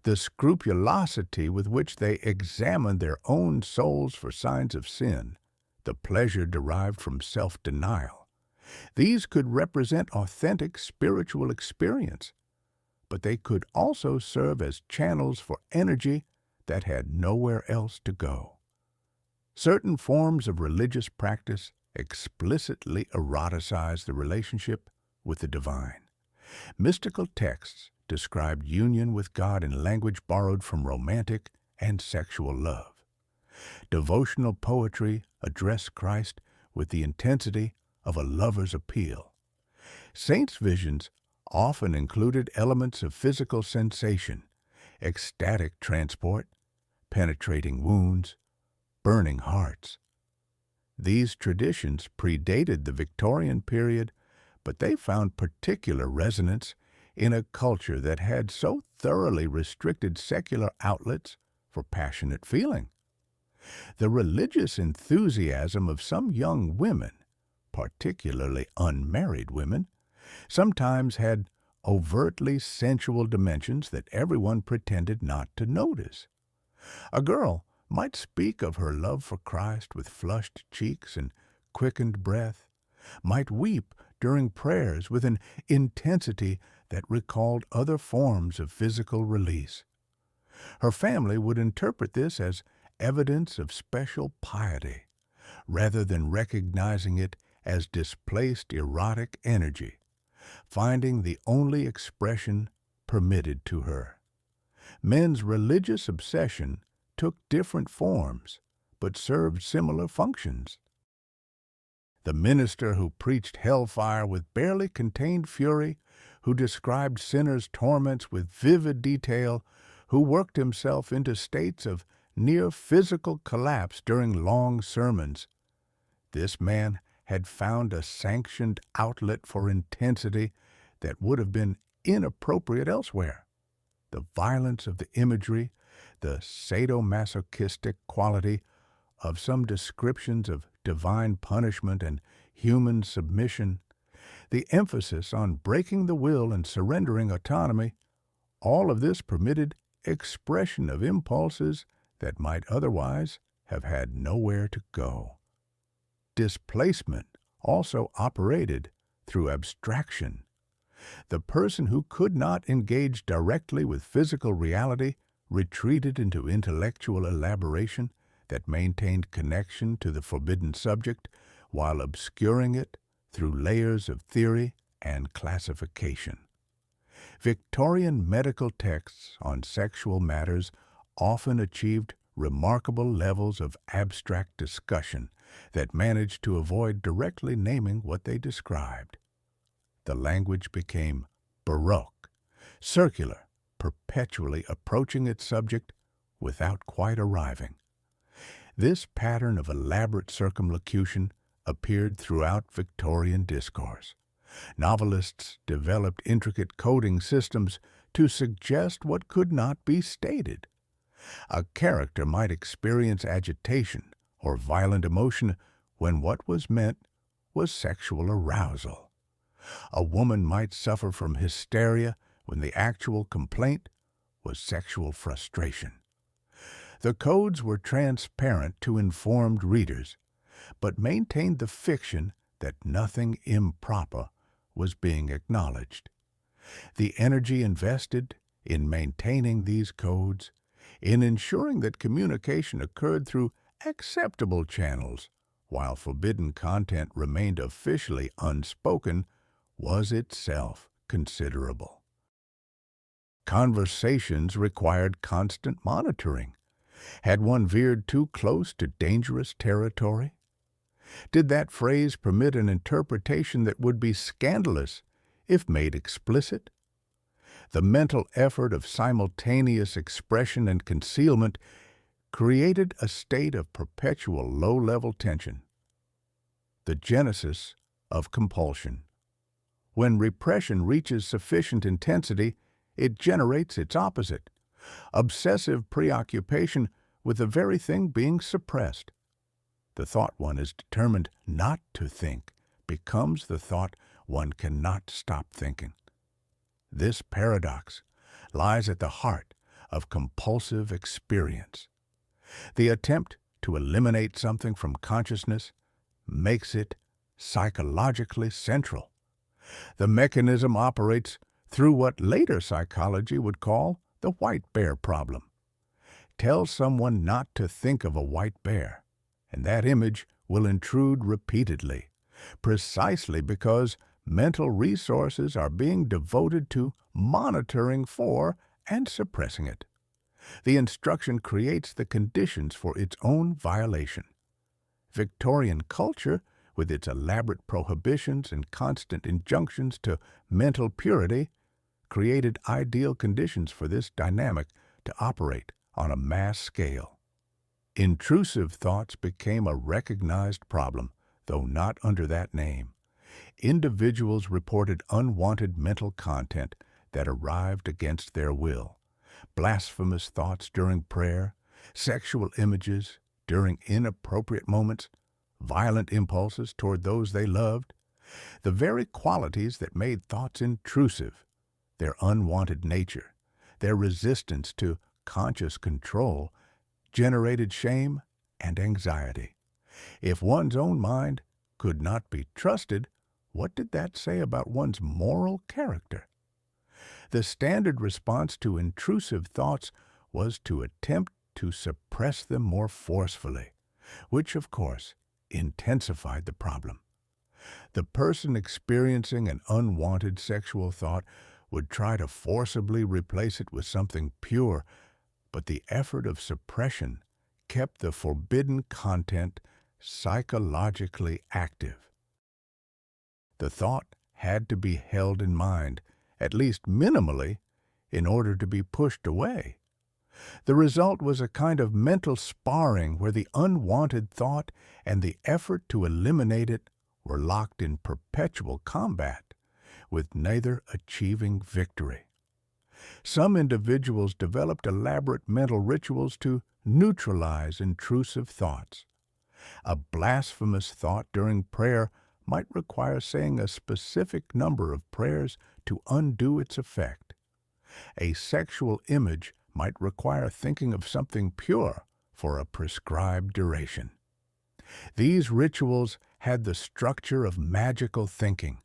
the scrupulosity with which they examined their own souls for signs of sin, the pleasure derived from self-denial. These could represent authentic spiritual experience, but they could also serve as channels for energy that had nowhere else to go. Certain forms of religious practice explicitly eroticize the relationship with the divine. Mystical texts described union with God in language borrowed from romantic and sexual love. Devotional poetry addressed Christ with the intensity of a lover's appeal. Saints' visions often included elements of physical sensation, ecstatic transport, penetrating wounds, burning hearts. These traditions predated the Victorian period, but they found particular resonance in a culture that had so thoroughly restricted secular outlets for passionate feeling. The religious enthusiasm of some young women, particularly unmarried women, sometimes had overtly sensual dimensions that everyone pretended not to notice. A girl might speak of her love for Christ with flushed cheeks and quickened breath, might weep during prayers with an intensity that recalled other forms of physical release. Her family would interpret this as evidence of special piety, rather than recognizing it as displaced erotic energy, finding the only expression permitted to her. Men's religious obsession took different forms, but served similar functions. The minister who preached hellfire with barely contained fury, who described sinners' torments with vivid detail, who worked himself into states of near physical collapse during long sermons. This man had found a sanctioned outlet for intensity that would have been inappropriate elsewhere. The violence of the imagery, the sadomasochistic quality of some descriptions of divine punishment and human submission, the emphasis on breaking the will and surrendering autonomy, all of this permitted expression of impulses that might otherwise have had nowhere to go. Displacement also operated through abstraction. The person who could not engage directly with physical reality retreated into intellectual elaboration that maintained connection to the forbidden subject while obscuring it through layers of theory and classification. Victorian medical texts on sexual matters often achieved remarkable levels of abstract discussion that managed to avoid directly naming what they described. The language became baroque, circular, perpetually approaching its subject without quite arriving. This pattern of elaborate circumlocution appeared throughout Victorian discourse. Novelists developed intricate coding systems to suggest what could not be stated. A character might experience agitation or violent emotion when what was meant was sexual arousal. A woman might suffer from hysteria when the actual complaint was sexual frustration. The codes were transparent to informed readers, but maintained the fiction that nothing improper was being acknowledged. The energy invested in maintaining these codes, in ensuring that communication occurred through acceptable channels, while forbidden content remained officially unspoken, was itself considerable. Conversations required constant monitoring. Had one veered too close to dangerous territory? Did that phrase permit an interpretation that would be scandalous if made explicit? The mental effort of simultaneous expression and concealment created a state of perpetual low-level tension. The genesis of compulsion. When repression reaches sufficient intensity, it generates its opposite, obsessive preoccupation with the very thing being suppressed. The thought one is determined not to think becomes the thought one cannot stop thinking. This paradox lies at the heart of compulsive experience. The attempt to eliminate something from consciousness makes it psychologically central. The mechanism operates through what later psychology would call the white bear problem. Tell someone not to think of a white bear, and that image will intrude repeatedly, precisely because mental resources are being devoted to monitoring for and suppressing it. The instruction creates the conditions for its own violation. Victorian culture, with its elaborate prohibitions and constant injunctions to mental purity, created ideal conditions for this dynamic to operate on a mass scale. Intrusive thoughts became a recognized problem, though not under that name. Individuals reported unwanted mental content that arrived against their will. Blasphemous thoughts during prayer, sexual images during inappropriate moments, violent impulses toward those they loved. The very qualities that made thoughts intrusive, their unwanted nature, their resistance to conscious control, generated shame and anxiety. If one's own mind could not be trusted, what did that say about one's moral character? The standard response to intrusive thoughts was to attempt to suppress them more forcefully, which, of course, intensified the problem. The person experiencing an unwanted sexual thought would try to forcibly replace it with something pure, but the effort of suppression kept the forbidden content psychologically active. The thought had to be held in mind, at least minimally, in order to be pushed away. The result was a kind of mental sparring where the unwanted thought and the effort to eliminate it were locked in perpetual combat, with neither achieving victory. Some individuals developed elaborate mental rituals to neutralize intrusive thoughts. A blasphemous thought during prayer might require saying a specific number of prayers to undo its effect. A sexual image might require thinking of something pure for a prescribed duration. These rituals had the structure of magical thinking,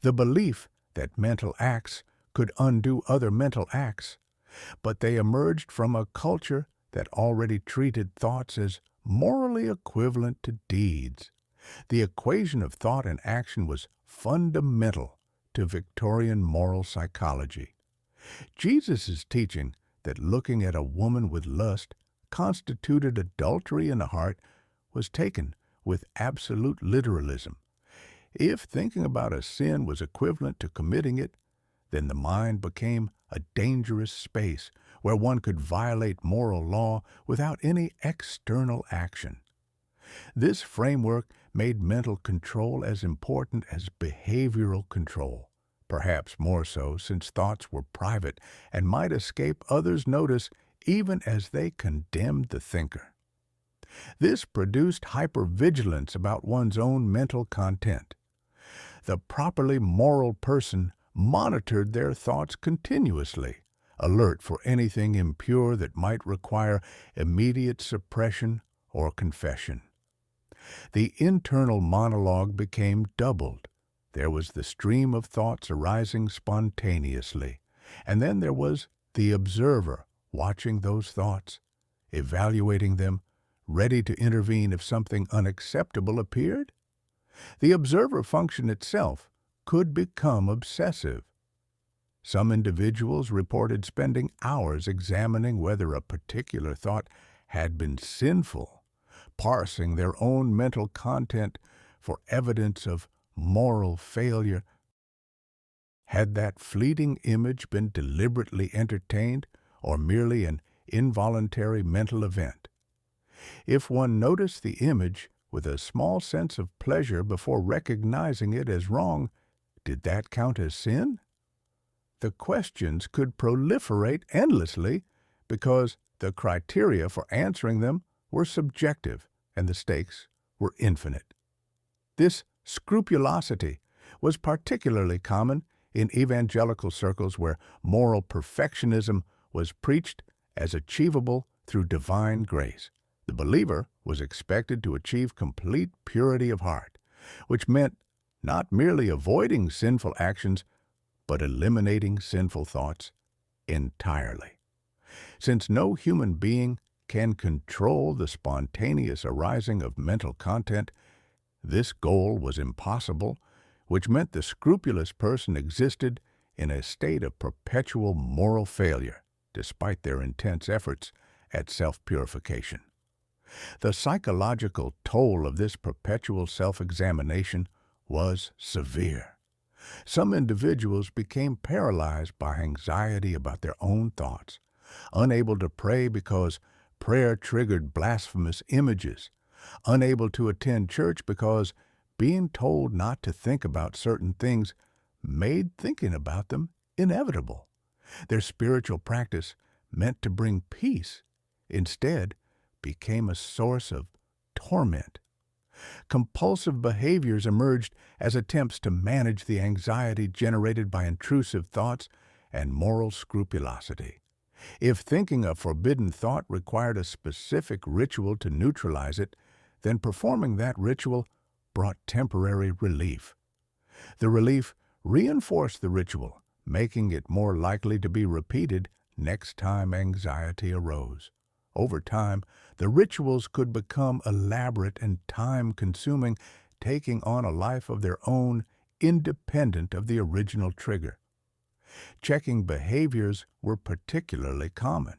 the belief that mental acts could undo other mental acts, but they emerged from a culture that already treated thoughts as morally equivalent to deeds. The equation of thought and action was fundamental to Victorian moral psychology. Jesus' teaching that looking at a woman with lust constituted adultery in the heart was taken with absolute literalism. If thinking about a sin was equivalent to committing it, then the mind became a dangerous space where one could violate moral law without any external action. This framework made mental control as important as behavioral control, perhaps more so since thoughts were private and might escape others' notice even as they condemned the thinker. This produced hypervigilance about one's own mental content. The properly moral person monitored their thoughts continuously, alert for anything impure that might require immediate suppression or confession. The internal monologue became doubled. There was the stream of thoughts arising spontaneously, and then there was the observer watching those thoughts, evaluating them, ready to intervene if something unacceptable appeared. The observer function itself could become obsessive. Some individuals reported spending hours examining whether a particular thought had been sinful, parsing their own mental content for evidence of moral failure. Had that fleeting image been deliberately entertained or merely an involuntary mental event? If one noticed the image with a small sense of pleasure before recognizing it as wrong, did that count as sin? The questions could proliferate endlessly because the criteria for answering them were subjective and the stakes were infinite. This scrupulosity was particularly common in evangelical circles where moral perfectionism was preached as achievable through divine grace. The believer was expected to achieve complete purity of heart, which meant not merely avoiding sinful actions, but eliminating sinful thoughts entirely. Since no human being can control the spontaneous arising of mental content, this goal was impossible, which meant the scrupulous person existed in a state of perpetual moral failure, despite their intense efforts at self-purification. The psychological toll of this perpetual self-examination was severe. Some individuals became paralyzed by anxiety about their own thoughts, unable to pray because prayer triggered blasphemous images, unable to attend church because being told not to think about certain things made thinking about them inevitable. Their spiritual practice, meant to bring peace, instead became a source of torment. Compulsive behaviors emerged as attempts to manage the anxiety generated by intrusive thoughts and moral scrupulosity. If thinking a forbidden thought required a specific ritual to neutralize it, then performing that ritual brought temporary relief. The relief reinforced the ritual, making it more likely to be repeated next time anxiety arose. Over time, the rituals could become elaborate and time-consuming, taking on a life of their own, independent of the original trigger. Checking behaviors were particularly common.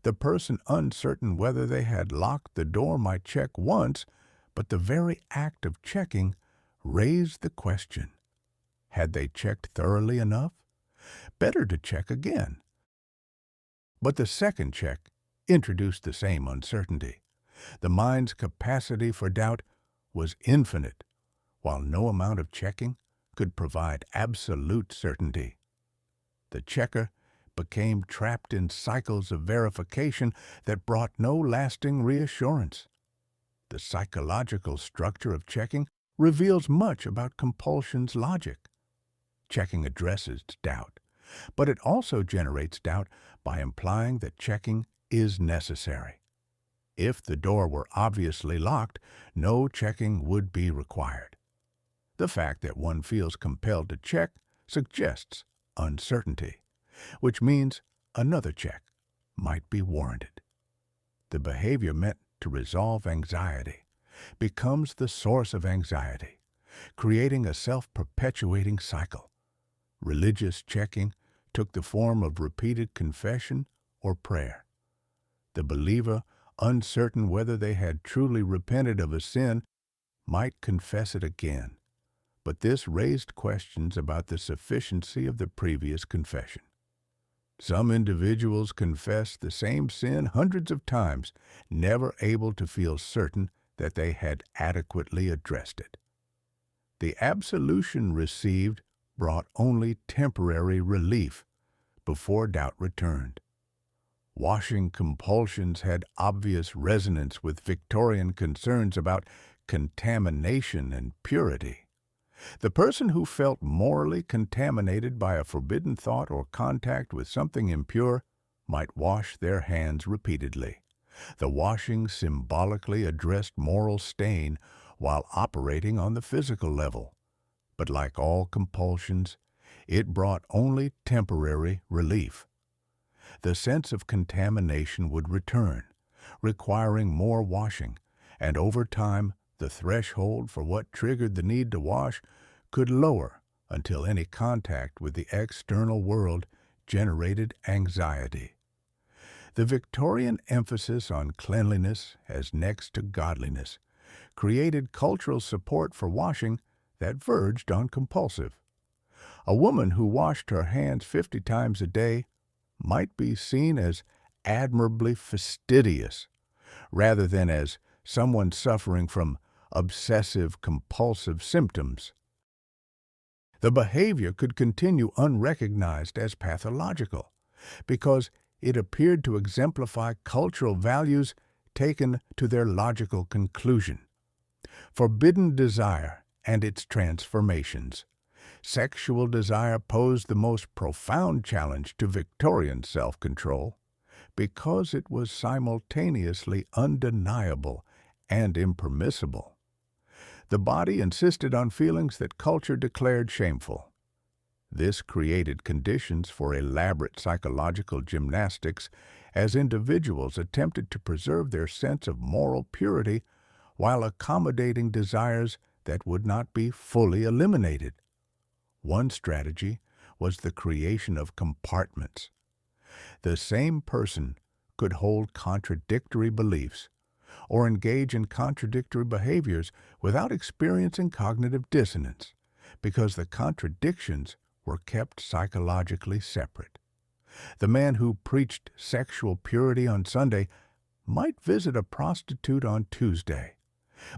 The person uncertain whether they had locked the door might check once, but the very act of checking raised the question: had they checked thoroughly enough? Better to check again. But the second check introduced the same uncertainty. The mind's capacity for doubt was infinite, while no amount of checking could provide absolute certainty. The checker became trapped in cycles of verification that brought no lasting reassurance. The psychological structure of checking reveals much about compulsions logic. Checking addresses doubt, but it also generates doubt by implying that checking is necessary. If the door were obviously locked, no checking would be required. The fact that one feels compelled to check suggests uncertainty, which means another check might be warranted. The behavior meant to resolve anxiety becomes the source of anxiety, creating a self-perpetuating cycle. Religious checking took the form of repeated confession or prayer. The believer, uncertain whether they had truly repented of a sin, might confess it again, but this raised questions about the sufficiency of the previous confession. Some individuals confessed the same sin hundreds of times, never able to feel certain that they had adequately addressed it. The absolution received brought only temporary relief before doubt returned. Washing compulsions had obvious resonance with Victorian concerns about contamination and purity. The person who felt morally contaminated by a forbidden thought or contact with something impure might wash their hands repeatedly. The washing symbolically addressed moral stain while operating on the physical level. But like all compulsions, it brought only temporary relief. The sense of contamination would return, requiring more washing, and over time, the threshold for what triggered the need to wash could lower until any contact with the external world generated anxiety. The Victorian emphasis on cleanliness as next to godliness created cultural support for washing that verged on compulsive. A woman who washed her hands 50 times a day might be seen as admirably fastidious, rather than as someone suffering from obsessive-compulsive symptoms. The behavior could continue unrecognized as pathological, because it appeared to exemplify cultural values taken to their logical conclusion. Forbidden desire and its transformations. Sexual desire posed the most profound challenge to Victorian self-control because it was simultaneously undeniable and impermissible. The body insisted on feelings that culture declared shameful. This created conditions for elaborate psychological gymnastics as individuals attempted to preserve their sense of moral purity while accommodating desires that would not be fully eliminated. One strategy was the creation of compartments. The same person could hold contradictory beliefs or engage in contradictory behaviors without experiencing cognitive dissonance, because the contradictions were kept psychologically separate. The man who preached sexual purity on Sunday might visit a prostitute on Tuesday,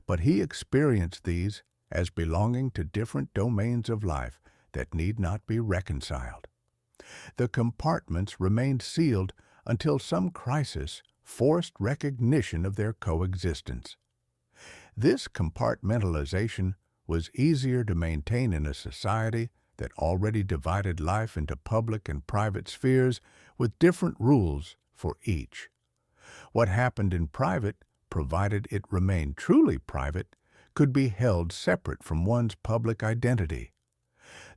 but he experienced these as belonging to different domains of life that need not be reconciled. The compartments remained sealed until some crisis forced recognition of their coexistence. This compartmentalization was easier to maintain in a society that already divided life into public and private spheres with different rules for each. What happened in private, provided it remained truly private, could be held separate from one's public identity.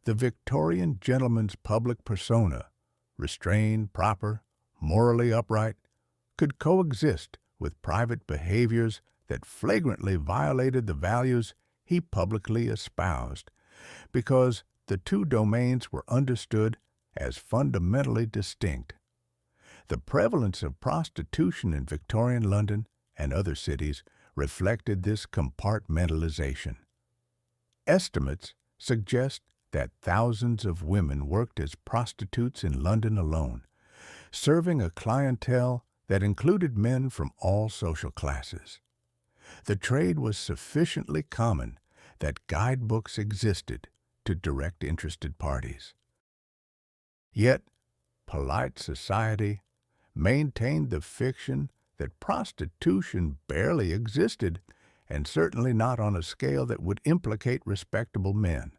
The Victorian gentleman's public persona, restrained, proper, morally upright, could coexist with private behaviors that flagrantly violated the values he publicly espoused, because the two domains were understood as fundamentally distinct. The prevalence of prostitution in Victorian London and other cities reflected this compartmentalization. Estimates suggest that thousands of women worked as prostitutes in London alone, serving a clientele that included men from all social classes. The trade was sufficiently common that guidebooks existed to direct interested parties. Yet, polite society maintained the fiction that prostitution barely existed, and certainly not on a scale that would implicate respectable men.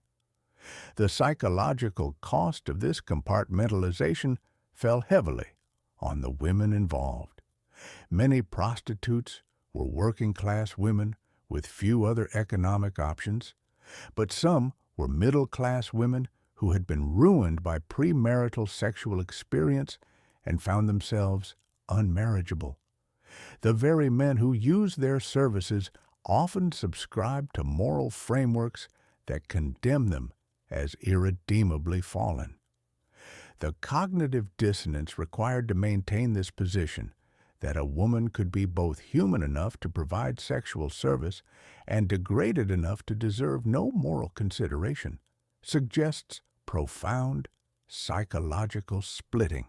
The psychological cost of this compartmentalization fell heavily on the women involved. Many prostitutes were working-class women with few other economic options, but some were middle-class women who had been ruined by premarital sexual experience and found themselves unmarriageable. The very men who used their services often subscribed to moral frameworks that condemn them as irredeemably fallen. The cognitive dissonance required to maintain this position, that a woman could be both human enough to provide sexual service and degraded enough to deserve no moral consideration suggests profound psychological splitting.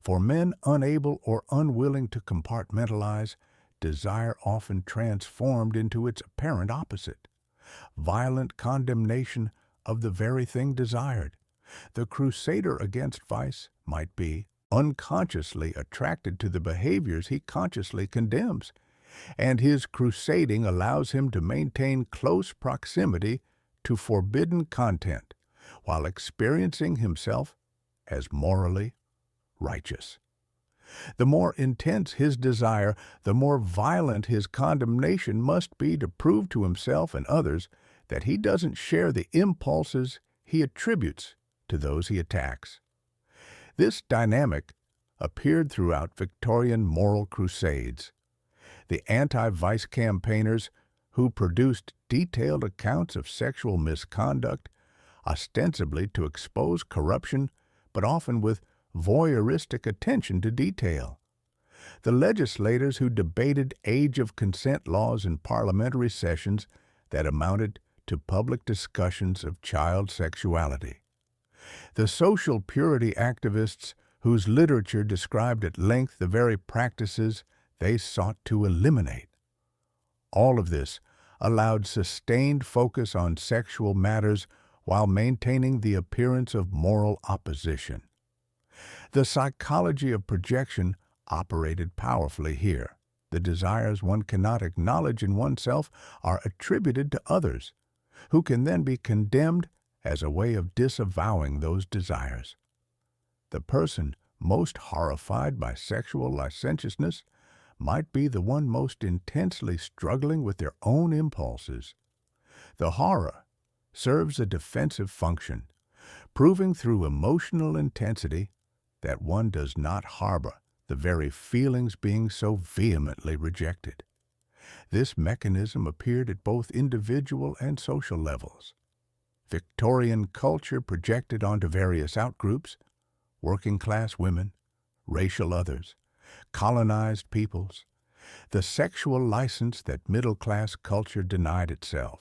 For men unable or unwilling to compartmentalize, desire often transformed into its apparent opposite, violent condemnation of the very thing desired. The crusader against vice might be unconsciously attracted to the behaviors he consciously condemns, and his crusading allows him to maintain close proximity to forbidden content while experiencing himself as morally righteous. The more intense his desire, the more violent his condemnation must be to prove to himself and others that he doesn't share the impulses he attributes to those he attacks. This dynamic appeared throughout Victorian moral crusades. The anti-vice campaigners who produced detailed accounts of sexual misconduct, ostensibly to expose corruption, but often with voyeuristic attention to detail. The legislators who debated age of consent laws in parliamentary sessions that amounted to public discussions of child sexuality. The social purity activists whose literature described at length the very practices they sought to eliminate. All of this allowed sustained focus on sexual matters while maintaining the appearance of moral opposition. The psychology of projection operated powerfully here. The desires one cannot acknowledge in oneself are attributed to others, who can then be condemned as a way of disavowing those desires. The person most horrified by sexual licentiousness might be the one most intensely struggling with their own impulses. The horror serves a defensive function, proving through emotional intensity that one does not harbor the very feelings being so vehemently rejected. This mechanism appeared at both individual and social levels. Victorian culture projected onto various outgroups, working-class women, racial others, colonized peoples, the sexual license that middle-class culture denied itself.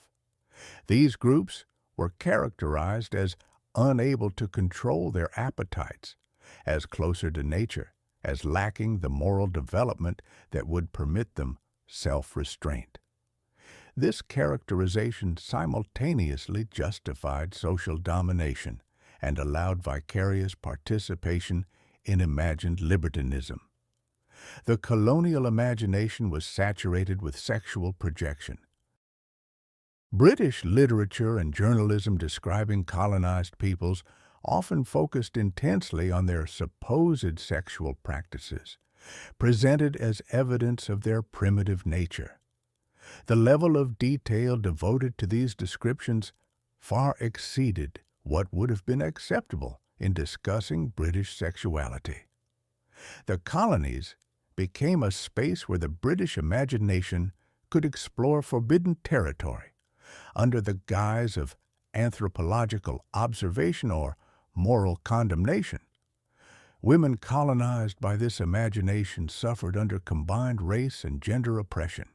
These groups were characterized as unable to control their appetites, as closer to nature, as lacking the moral development that would permit them self-restraint. This characterization simultaneously justified social domination and allowed vicarious participation in imagined libertinism. The colonial imagination was saturated with sexual projection. British literature and journalism describing colonized peoples often focused intensely on their supposed sexual practices, presented as evidence of their primitive nature. The level of detail devoted to these descriptions far exceeded what would have been acceptable in discussing British sexuality. The colonies became a space where the British imagination could explore forbidden territory under the guise of anthropological observation or moral condemnation. Women colonized by this imagination suffered under combined race and gender oppression.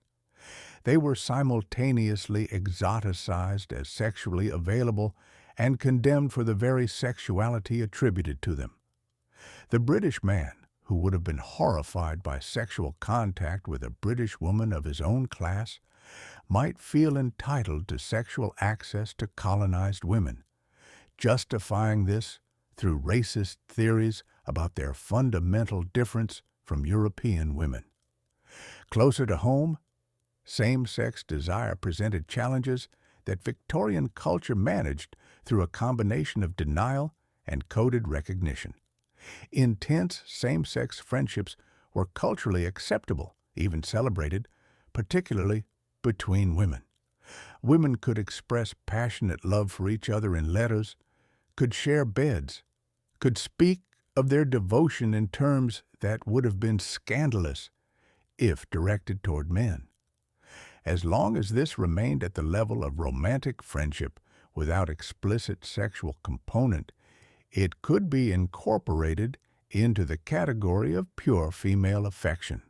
They were simultaneously exoticized as sexually available and condemned for the very sexuality attributed to them. The British man, who would have been horrified by sexual contact with a British woman of his own class, might feel entitled to sexual access to colonized women, justifying this through racist theories about their fundamental difference from European women. Closer to home, same-sex desire presented challenges that Victorian culture managed through a combination of denial and coded recognition. Intense same-sex friendships were culturally acceptable, even celebrated, particularly between women. Women could express passionate love for each other in letters, could share beds, could speak of their devotion in terms that would have been scandalous if directed toward men. As long as this remained at the level of romantic friendship without explicit sexual component, it could be incorporated into the category of pure female affection.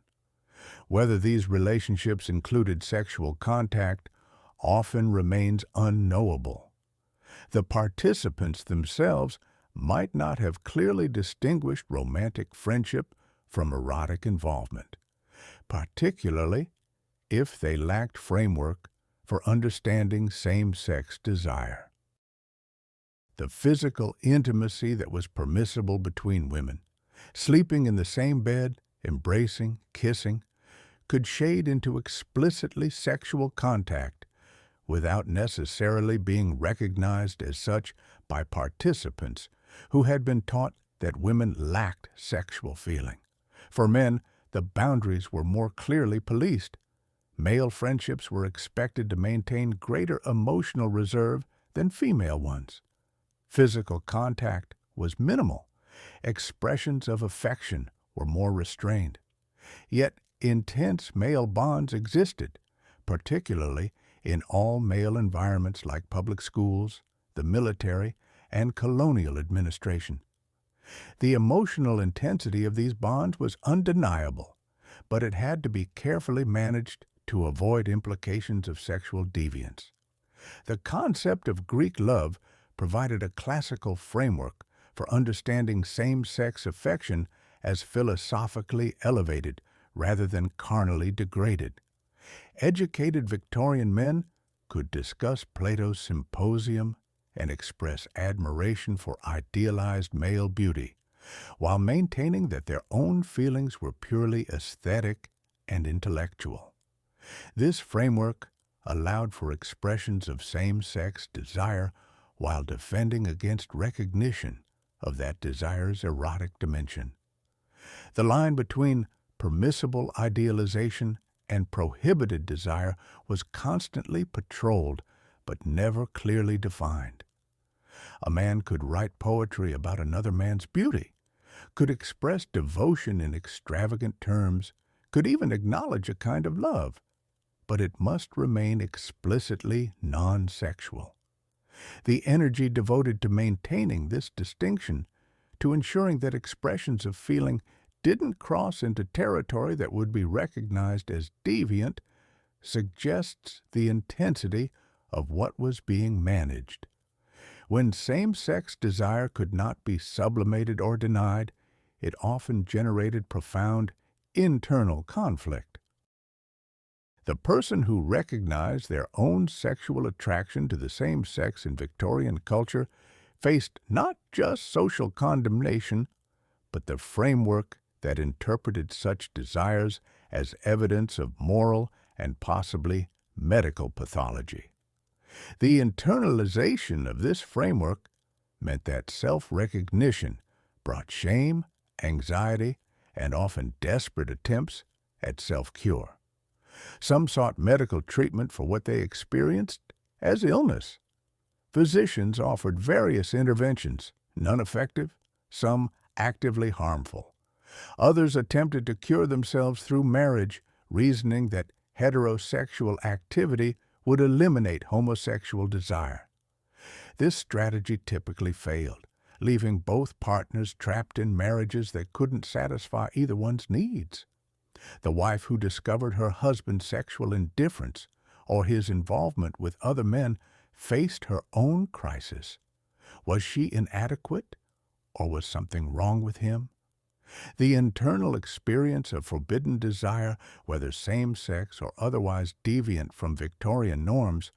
Whether these relationships included sexual contact often remains unknowable. The participants themselves might not have clearly distinguished romantic friendship from erotic involvement, particularly if they lacked framework for understanding same-sex desire. The physical intimacy that was permissible between women, sleeping in the same bed, embracing, kissing, could shade into explicitly sexual contact without necessarily being recognized as such by participants who had been taught that women lacked sexual feeling. For men, the boundaries were more clearly policed. Male friendships were expected to maintain greater emotional reserve than female ones. Physical contact was minimal. Expressions of affection were more restrained. Yet intense male bonds existed, particularly in all-male environments like public schools, the military, and colonial administration. The emotional intensity of these bonds was undeniable, but it had to be carefully managed to avoid implications of sexual deviance. The concept of Greek love provided a classical framework for understanding same-sex affection as philosophically elevated rather than carnally degraded. Educated Victorian men could discuss Plato's Symposium and express admiration for idealized male beauty, while maintaining that their own feelings were purely aesthetic and intellectual. This framework allowed for expressions of same-sex desire while defending against recognition of that desire's erotic dimension. The line between permissible idealization and prohibited desire was constantly patrolled but never clearly defined. A man could write poetry about another man's beauty, could express devotion in extravagant terms, could even acknowledge a kind of love, but it must remain explicitly non-sexual. The energy devoted to maintaining this distinction, to ensuring that expressions of feeling didn't cross into territory that would be recognized as deviant, suggests the intensity of what was being managed. When same-sex desire could not be sublimated or denied, it often generated profound internal conflict. The person who recognized their own sexual attraction to the same sex in Victorian culture faced not just social condemnation, but the framework that interpreted such desires as evidence of moral and possibly medical pathology. The internalization of this framework meant that self-recognition brought shame, anxiety, and often desperate attempts at self-cure. Some sought medical treatment for what they experienced as illness. Physicians offered various interventions, none effective, some actively harmful. Others attempted to cure themselves through marriage, reasoning that heterosexual activity would eliminate homosexual desire. This strategy typically failed, leaving both partners trapped in marriages that couldn't satisfy either one's needs. The wife who discovered her husband's sexual indifference or his involvement with other men faced her own crisis. Was she inadequate, or was something wrong with him? The internal experience of forbidden desire, whether same-sex or otherwise deviant from Victorian norms,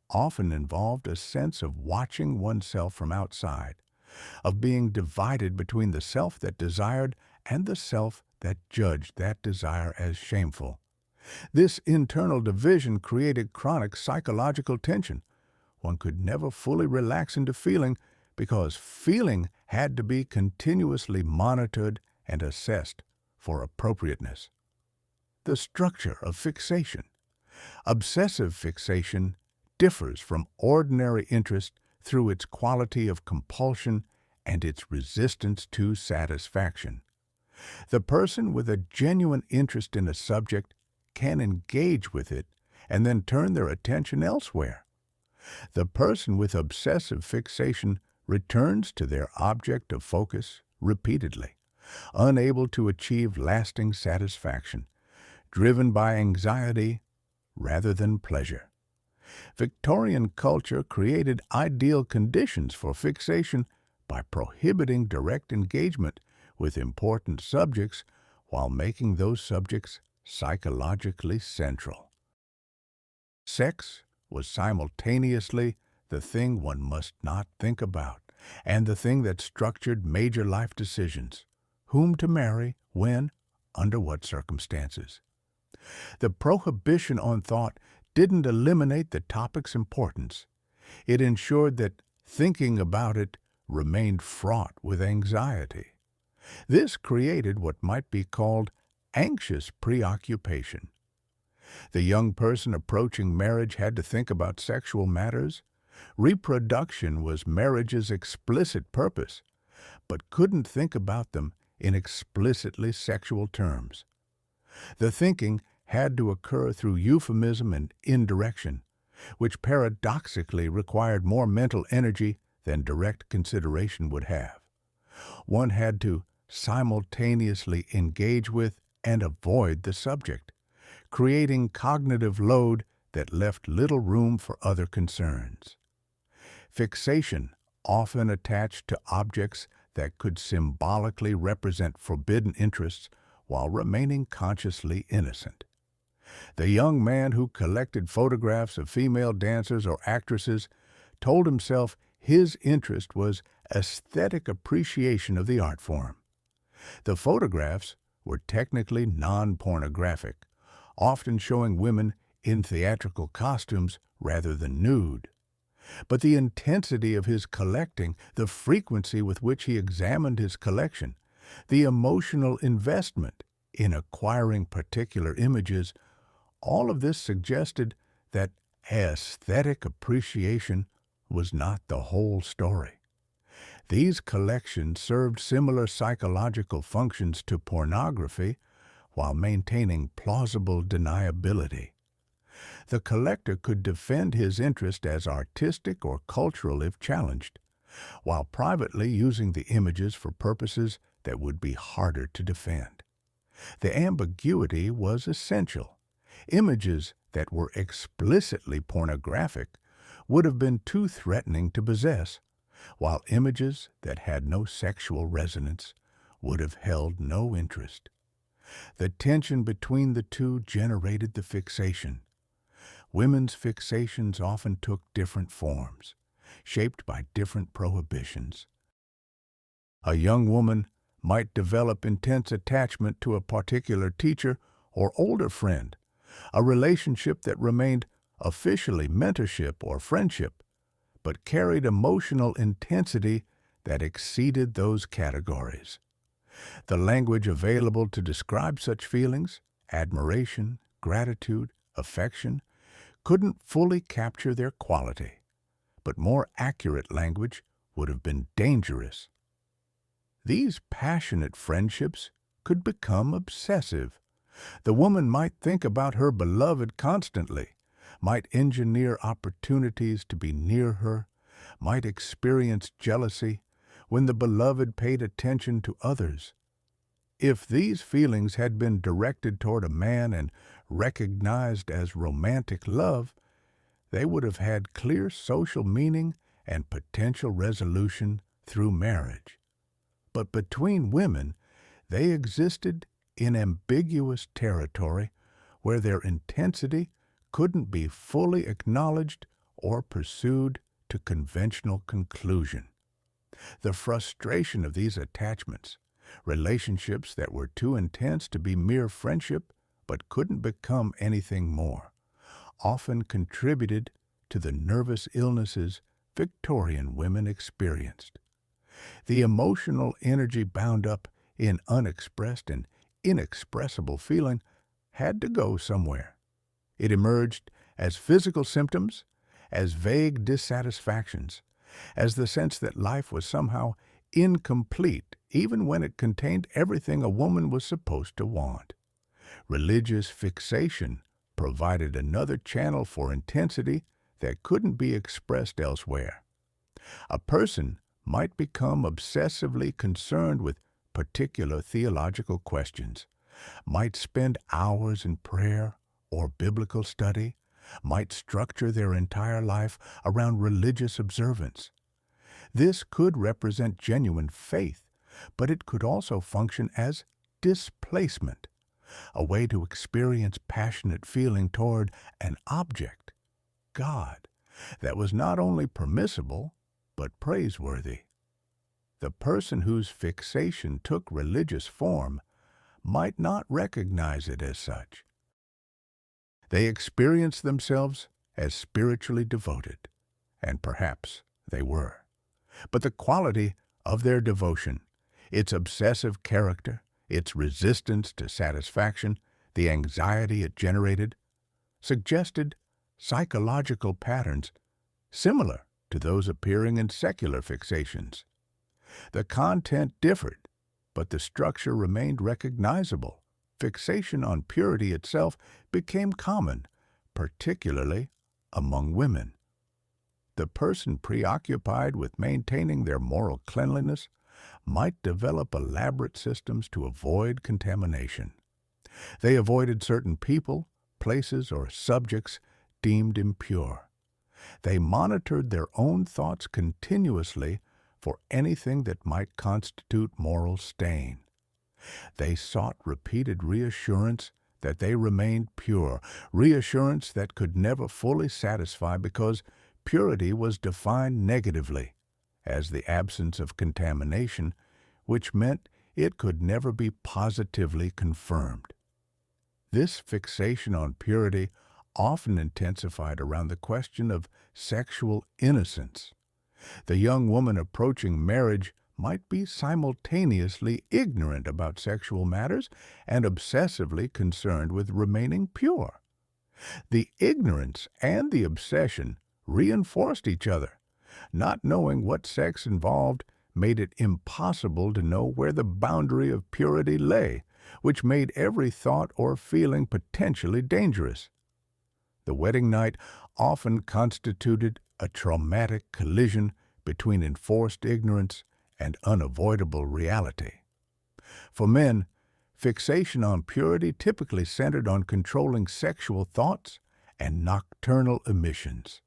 often involved a sense of watching oneself from outside, of being divided between the self that desired and the self that judged that desire as shameful. This internal division created chronic psychological tension. One could never fully relax into feeling because feeling had to be continuously monitored and assessed for appropriateness. The structure of fixation. Obsessive fixation differs from ordinary interest through its quality of compulsion and its resistance to satisfaction. The person with a genuine interest in a subject can engage with it and then turn their attention elsewhere. The person with obsessive fixation returns to their object of focus repeatedly, unable to achieve lasting satisfaction, driven by anxiety rather than pleasure. Victorian culture created ideal conditions for fixation by prohibiting direct engagement with important subjects while making those subjects psychologically central. Sex was simultaneously the thing one must not think about and the thing that structured major life decisions: whom to marry, when, under what circumstances. The prohibition on thought didn't eliminate the topic's importance. It ensured that thinking about it remained fraught with anxiety. This created what might be called anxious preoccupation. The young person approaching marriage had to think about sexual matters. Reproduction was marriage's explicit purpose, but couldn't think about them in explicitly sexual terms. The thinking had to occur through euphemism and indirection, which paradoxically required more mental energy than direct consideration would have. One had to simultaneously engage with and avoid the subject, creating cognitive load that left little room for other concerns. Fixation often attached to objects that could symbolically represent forbidden interests while remaining consciously innocent. The young man who collected photographs of female dancers or actresses told himself his interest was aesthetic appreciation of the art form. The photographs were technically non-pornographic, often showing women in theatrical costumes rather than nude. But the intensity of his collecting, the frequency with which he examined his collection, the emotional investment in acquiring particular images, all of this suggested that aesthetic appreciation was not the whole story. These collections served similar psychological functions to pornography while maintaining plausible deniability. The collector could defend his interest as artistic or cultural if challenged, while privately using the images for purposes that would be harder to defend. The ambiguity was essential. Images that were explicitly pornographic would have been too threatening to possess, while images that had no sexual resonance would have held no interest. The tension between the two generated the fixation. Women's fixations often took different forms, shaped by different prohibitions. A young woman might develop intense attachment to a particular teacher or older friend, a relationship that remained officially mentorship or friendship, but carried emotional intensity that exceeded those categories. The language available to describe such feelings, admiration, gratitude, affection, couldn't fully capture their quality, but more accurate language would have been dangerous. These passionate friendships could become obsessive. The woman might think about her beloved constantly, might engineer opportunities to be near her, might experience jealousy when the beloved paid attention to others. If these feelings had been directed toward a man and recognized as romantic love, they would have had clear social meaning and potential resolution through marriage. But between women, they existed in ambiguous territory where their intensity couldn't be fully acknowledged or pursued to conventional conclusion. The frustration of these attachments, relationships that were too intense to be mere friendship but couldn't become anything more, often contributed to the nervous illnesses Victorian women experienced. The emotional energy bound up in unexpressed and inexpressible feeling had to go somewhere. It emerged as physical symptoms, as vague dissatisfactions, as the sense that life was somehow incomplete even when it contained everything a woman was supposed to want. Religious fixation provided another channel for intensity that couldn't be expressed elsewhere. A person might become obsessively concerned with particular theological questions, might spend hours in prayer or biblical study, might structure their entire life around religious observance. This could represent genuine faith, but it could also function as displacement, a way to experience passionate feeling toward an object, God, that was not only permissible, but praiseworthy. The person whose fixation took religious form might not recognize it as such. They experienced themselves as spiritually devoted, and perhaps they were. But the quality of their devotion, its obsessive character, its resistance to satisfaction, the anxiety it generated, suggested psychological patterns similar to those appearing in secular fixations. The content differed, but the structure remained recognizable. Fixation on purity itself became common, particularly among women. The person preoccupied with maintaining their moral cleanliness might develop elaborate systems to avoid contamination. They avoided certain people, places, or subjects deemed impure. They monitored their own thoughts continuously for anything that might constitute moral stain. They sought repeated reassurance that they remained pure, reassurance that could never fully satisfy because purity was defined negatively as the absence of contamination, which meant it could never be positively confirmed. This fixation on purity often intensified around the question of sexual innocence. The young woman approaching marriage might be simultaneously ignorant about sexual matters and obsessively concerned with remaining pure. The ignorance and the obsession reinforced each other. Not knowing what sex involved made it impossible to know where the boundary of purity lay, which made every thought or feeling potentially dangerous. The wedding night often constituted a traumatic collision between enforced ignorance and unavoidable reality. For men, fixation on purity typically centered on controlling sexual thoughts and nocturnal emissions.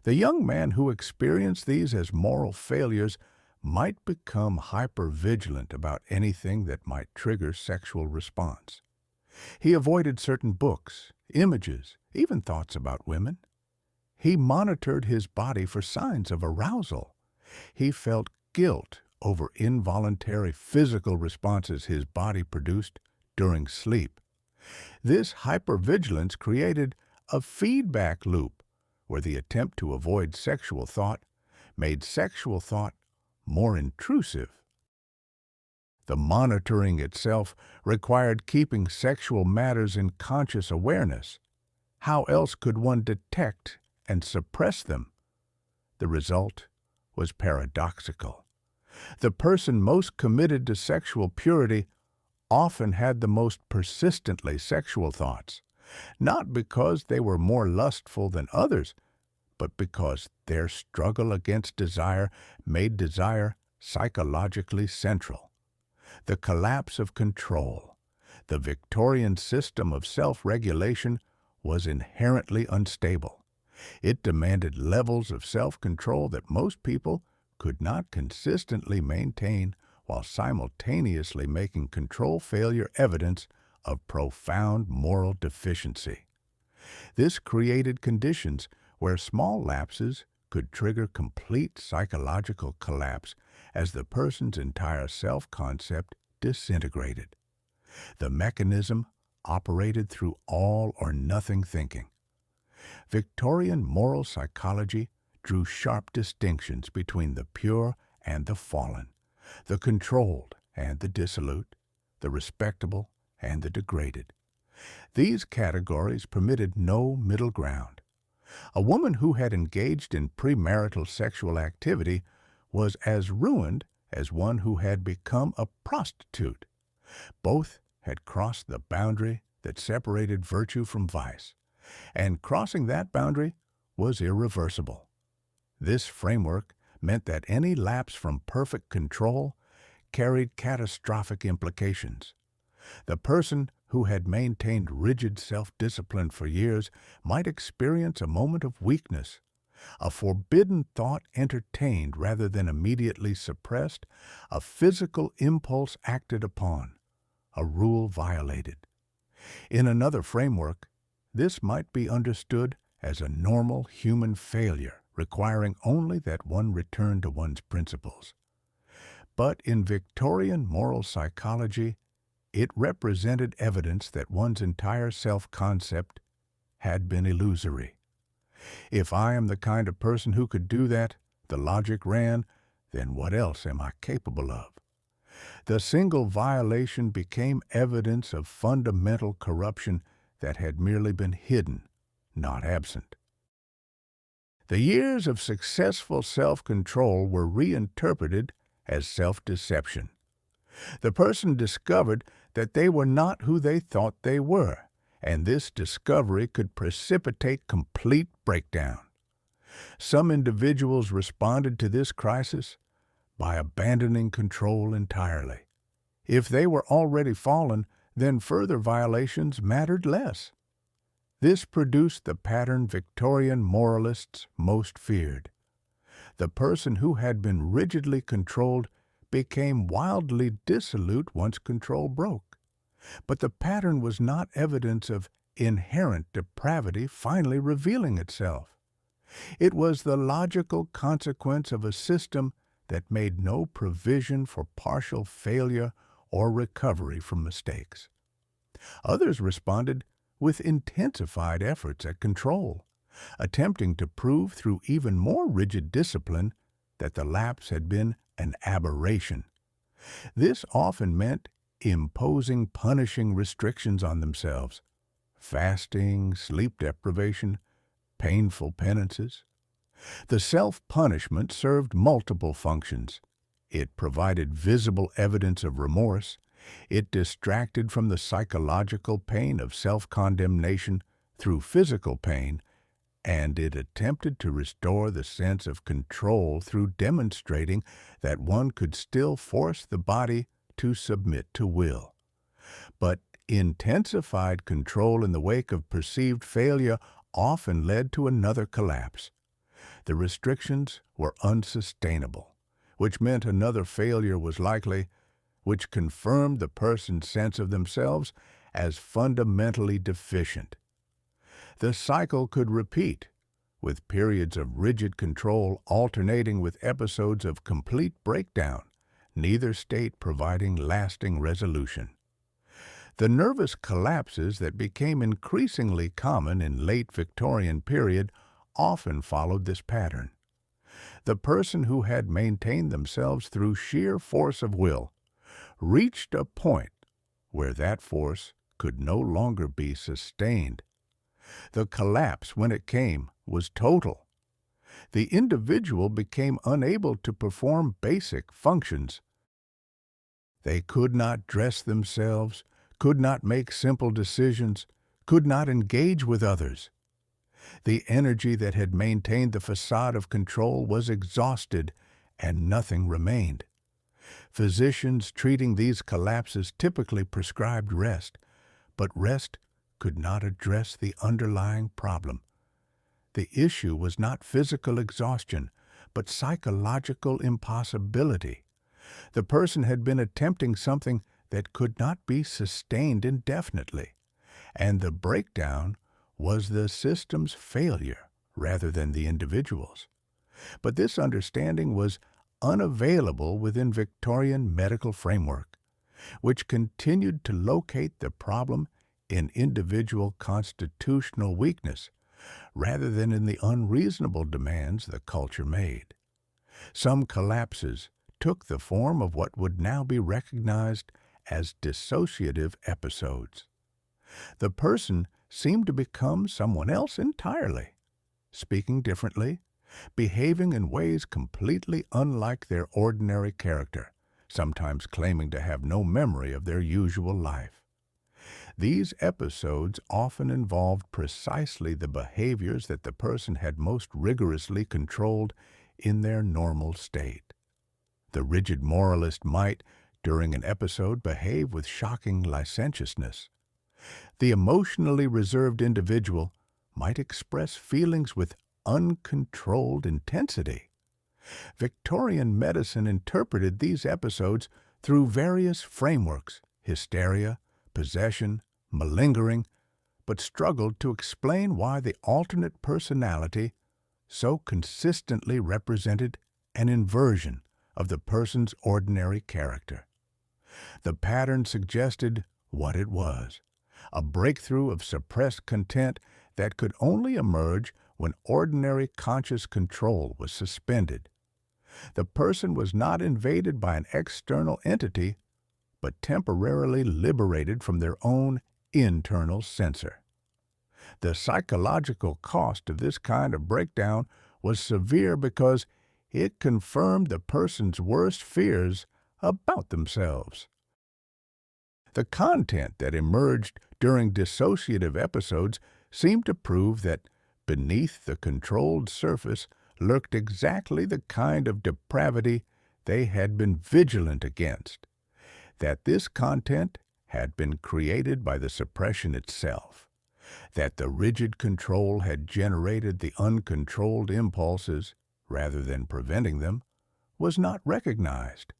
The young man who experienced these as moral failures might become hypervigilant about anything that might trigger sexual response. He avoided certain books, images, even thoughts about women. He monitored his body for signs of arousal. He felt guilt over involuntary physical responses his body produced during sleep. This hypervigilance created a feedback loop where the attempt to avoid sexual thought made sexual thought more intrusive. The monitoring itself required keeping sexual matters in conscious awareness. How else could one detect and suppress them? The result was paradoxical. The person most committed to sexual purity often had the most persistently sexual thoughts, not because they were more lustful than others, but because their struggle against desire made desire psychologically central. The collapse of control, the Victorian system of self-regulation, was inherently unstable. It demanded levels of self-control that most people could not consistently maintain while simultaneously making control failure evidence of profound moral deficiency. This created conditions where small lapses could trigger complete psychological collapse as the person's entire self-concept disintegrated. The mechanism operated through all or nothing thinking. Victorian moral psychology drew sharp distinctions between the pure and the fallen, the controlled and the dissolute, the respectable and the degraded. These categories permitted no middle ground. A woman who had engaged in premarital sexual activity was as ruined as one who had become a prostitute. Both had crossed the boundary that separated virtue from vice, and crossing that boundary was irreversible. This framework meant that any lapse from perfect control carried catastrophic implications. The person who had maintained rigid self-discipline for years might experience a moment of weakness, a forbidden thought entertained rather than immediately suppressed, a physical impulse acted upon, a rule violated. In another framework, this might be understood as a normal human failure requiring only that one return to one's principles. But in Victorian moral psychology, it represented evidence that one's entire self-concept had been illusory. If I am the kind of person who could do that, the logic ran, then what else am I capable of? The single violation became evidence of fundamental corruption that had merely been hidden, not absent. The years of successful self-control were reinterpreted as self-deception. The person discovered that they were not who they thought they were, and this discovery could precipitate complete breakdown. Some individuals responded to this crisis by abandoning control entirely. If they were already fallen, then further violations mattered less. This produced the pattern Victorian moralists most feared. The person who had been rigidly controlled became wildly dissolute once control broke. But the pattern was not evidence of inherent depravity finally revealing itself. It was the logical consequence of a system that made no provision for partial failure or recovery from mistakes. Others responded with intensified efforts at control, attempting to prove through even more rigid discipline that the lapse had been an aberration. This often meant imposing punishing restrictions on themselves, fasting, sleep deprivation, painful penances. The self-punishment served multiple functions. It provided visible evidence of remorse, it distracted from the psychological pain of self-condemnation through physical pain, and it attempted to restore the sense of control through demonstrating that one could still force the body to submit to will. But intensified control in the wake of perceived failure often led to another collapse. The restrictions were unsustainable, which meant another failure was likely, which confirmed the person's sense of themselves as fundamentally deficient. The cycle could repeat, with periods of rigid control alternating with episodes of complete breakdown, neither state providing lasting resolution. The nervous collapses that became increasingly common in late Victorian period often followed this pattern. The person who had maintained themselves through sheer force of will reached a point where that force could no longer be sustained. The collapse, when it came, was total. The individual became unable to perform basic functions. They could not dress themselves, could not make simple decisions, could not engage with others. The energy that had maintained the facade of control was exhausted, and nothing remained. Physicians treating these collapses typically prescribed rest, but rest could not address the underlying problem. The issue was not physical exhaustion, but psychological impossibility. The person had been attempting something that could not be sustained indefinitely, and the breakdown was the system's failure rather than the individual's. But this understanding was unavailable within Victorian medical framework, which continued to locate the problem in individual constitutional weakness rather than in the unreasonable demands the culture made. Some collapses took the form of what would now be recognized as dissociative episodes. The person seemed to become someone else entirely, speaking differently, behaving in ways completely unlike their ordinary character, sometimes claiming to have no memory of their usual life. These episodes often involved precisely the behaviors that the person had most rigorously controlled in their normal state. The rigid moralist might, during an episode behave with shocking licentiousness. The emotionally reserved individual might express feelings with uncontrolled intensity. Victorian medicine interpreted these episodes through various frameworks: hysteria, possession, malingering, but struggled to explain why the alternate personality so consistently represented an inversion of the person's ordinary character. The pattern suggested what it was: a breakthrough of suppressed content that could only emerge when ordinary conscious control was suspended. The person was not invaded by an external entity, but temporarily liberated from their own internal censor. The psychological cost of this kind of breakdown was severe because it confirmed the person's worst fears about themselves. The content that emerged during dissociative episodes seemed to prove that beneath the controlled surface lurked exactly the kind of depravity they had been vigilant against, that this content had been created by the suppression itself, that the rigid control had generated the uncontrolled impulses rather than preventing them, was not recognized.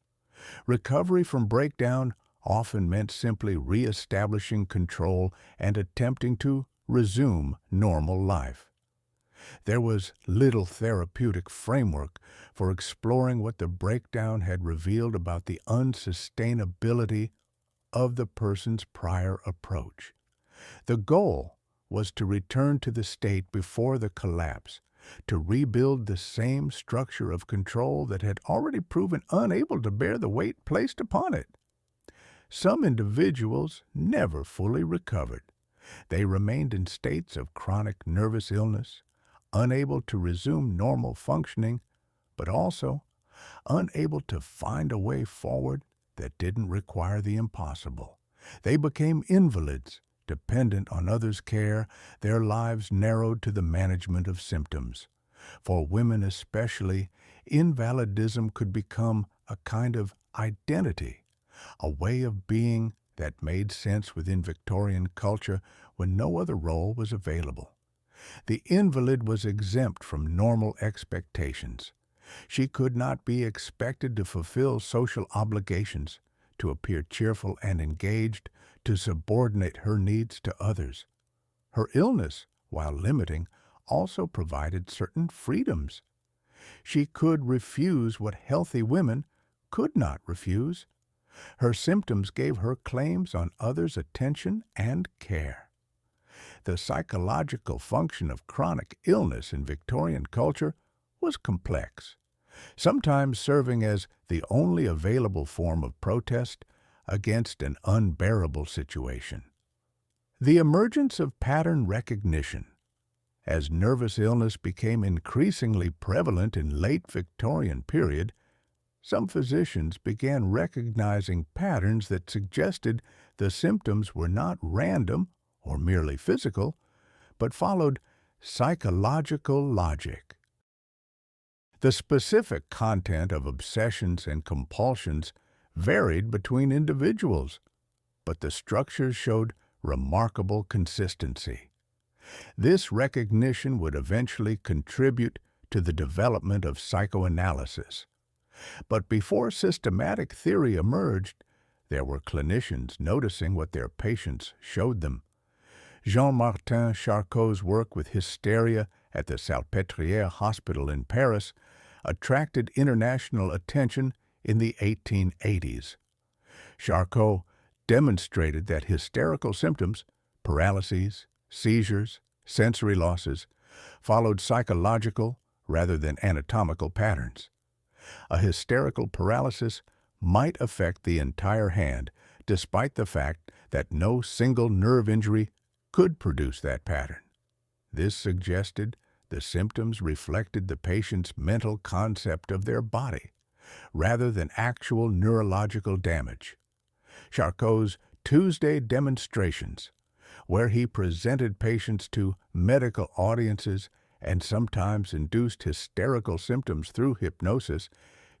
Recovery from breakdown often meant simply re-establishing control and attempting to resume normal life. There was little therapeutic framework for exploring what the breakdown had revealed about the unsustainability of the person's prior approach. The goal was to return to the state before the collapse, to rebuild the same structure of control that had already proven unable to bear the weight placed upon it. Some individuals never fully recovered. They remained in states of chronic nervous illness, unable to resume normal functioning, but also unable to find a way forward that didn't require the impossible. They became invalids, dependent on others' care, their lives narrowed to the management of symptoms. For women especially, invalidism could become a kind of identity, a way of being that made sense within Victorian culture when no other role was available. The invalid was exempt from normal expectations. She could not be expected to fulfill social obligations, to appear cheerful and engaged, to subordinate her needs to others. Her illness, while limiting, also provided certain freedoms. She could refuse what healthy women could not refuse. Her symptoms gave her claims on others' attention and care. The psychological function of chronic illness in Victorian culture was complex, sometimes serving as the only available form of protest against an unbearable situation. The emergence of pattern recognition. As nervous illness became increasingly prevalent in late Victorian period, some physicians began recognizing patterns that suggested the symptoms were not random or merely physical, but followed psychological logic. The specific content of obsessions and compulsions varied between individuals, but the structures showed remarkable consistency. This recognition would eventually contribute to the development of psychoanalysis. But before systematic theory emerged, there were clinicians noticing what their patients showed them. Jean-Martin Charcot's work with hysteria at the Salpêtrière Hospital in Paris attracted international attention in the 1880s. Charcot demonstrated that hysterical symptoms, paralyses, seizures, sensory losses, followed psychological rather than anatomical patterns. A hysterical paralysis might affect the entire hand, despite the fact that no single nerve injury could produce that pattern. This suggested the symptoms reflected the patient's mental concept of their body, rather than actual neurological damage. Charcot's Tuesday demonstrations, where he presented patients to medical audiences and sometimes induced hysterical symptoms through hypnosis,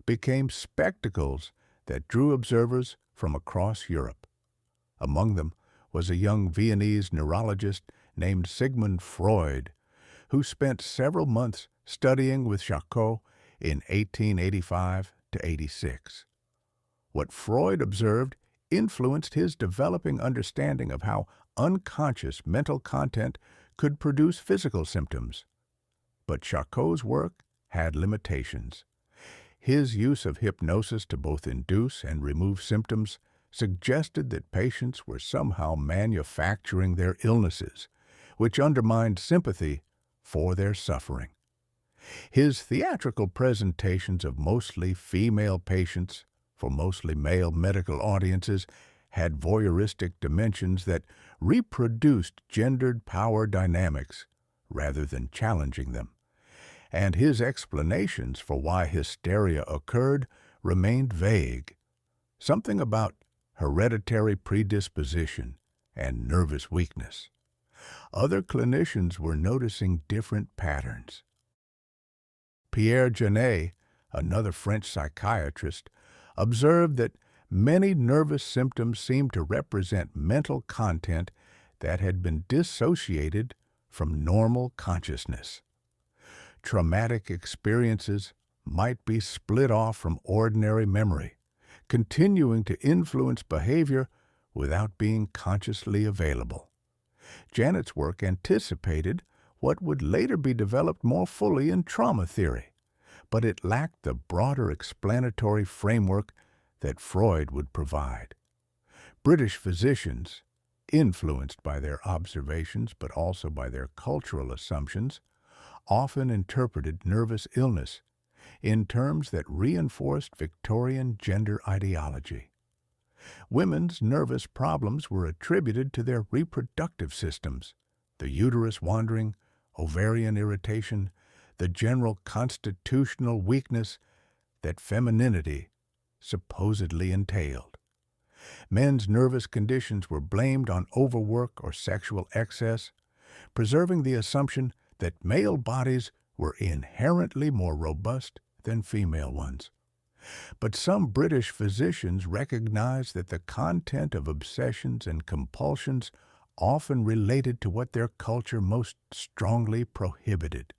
became spectacles that drew observers from across Europe. Among them was a young Viennese neurologist named Sigmund Freud, who spent several months studying with Charcot in 1885 to 86. What Freud observed influenced his developing understanding of how unconscious mental content could produce physical symptoms. But Charcot's work had limitations. His use of hypnosis to both induce and remove symptoms suggested that patients were somehow manufacturing their illnesses, which undermined sympathy for their suffering. His theatrical presentations of mostly female patients for mostly male medical audiences had voyeuristic dimensions that reproduced gendered power dynamics rather than challenging them, and his explanations for why hysteria occurred remained vague. Something about hereditary predisposition and nervous weakness. Other clinicians were noticing different patterns. Pierre Janet, another French psychiatrist, observed that many nervous symptoms seemed to represent mental content that had been dissociated from normal consciousness. Traumatic experiences might be split off from ordinary memory, continuing to influence behavior without being consciously available. Janet's work anticipated what would later be developed more fully in trauma theory, but it lacked the broader explanatory framework that Freud would provide. British physicians, influenced by their observations but also by their cultural assumptions, often interpreted nervous illness in terms that reinforced Victorian gender ideology. Women's nervous problems were attributed to their reproductive systems, the uterus wandering, ovarian irritation, the general constitutional weakness that femininity supposedly entailed. Men's nervous conditions were blamed on overwork or sexual excess, preserving the assumption that male bodies were inherently more robust than female ones. But some British physicians recognized that the content of obsessions and compulsions often related to what their culture most strongly prohibited.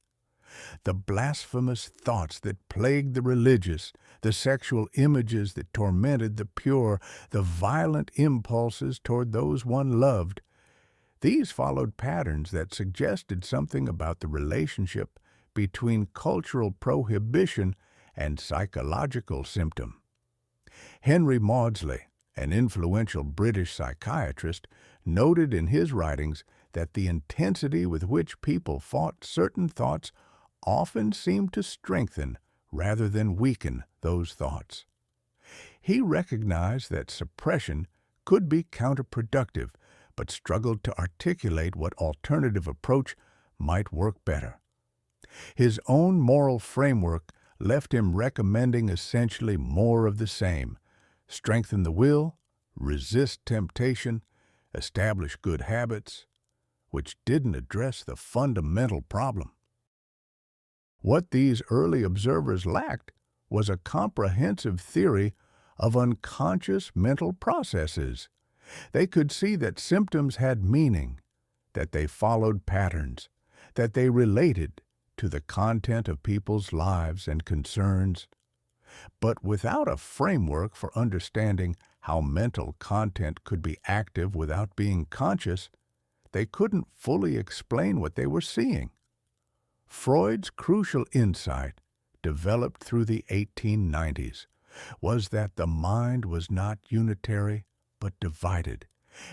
The blasphemous thoughts that plagued the religious, the sexual images that tormented the pure, the violent impulses toward those one loved, these followed patterns that suggested something about the relationship between cultural prohibition and psychological symptom. Henry Maudsley, an influential British psychiatrist, noted in his writings that the intensity with which people fought certain thoughts often seemed to strengthen rather than weaken those thoughts. He recognized that suppression could be counterproductive, but struggled to articulate what alternative approach might work better. His own moral framework left him recommending essentially more of the same: strengthen the will, resist temptation, establish good habits, which didn't address the fundamental problem. What these early observers lacked was a comprehensive theory of unconscious mental processes. They could see that symptoms had meaning, that they followed patterns, that they related to the content of people's lives and concerns. But without a framework for understanding how mental content could be active without being conscious, they couldn't fully explain what they were seeing. Freud's crucial insight, developed through the 1890s, was that the mind was not unitary but divided,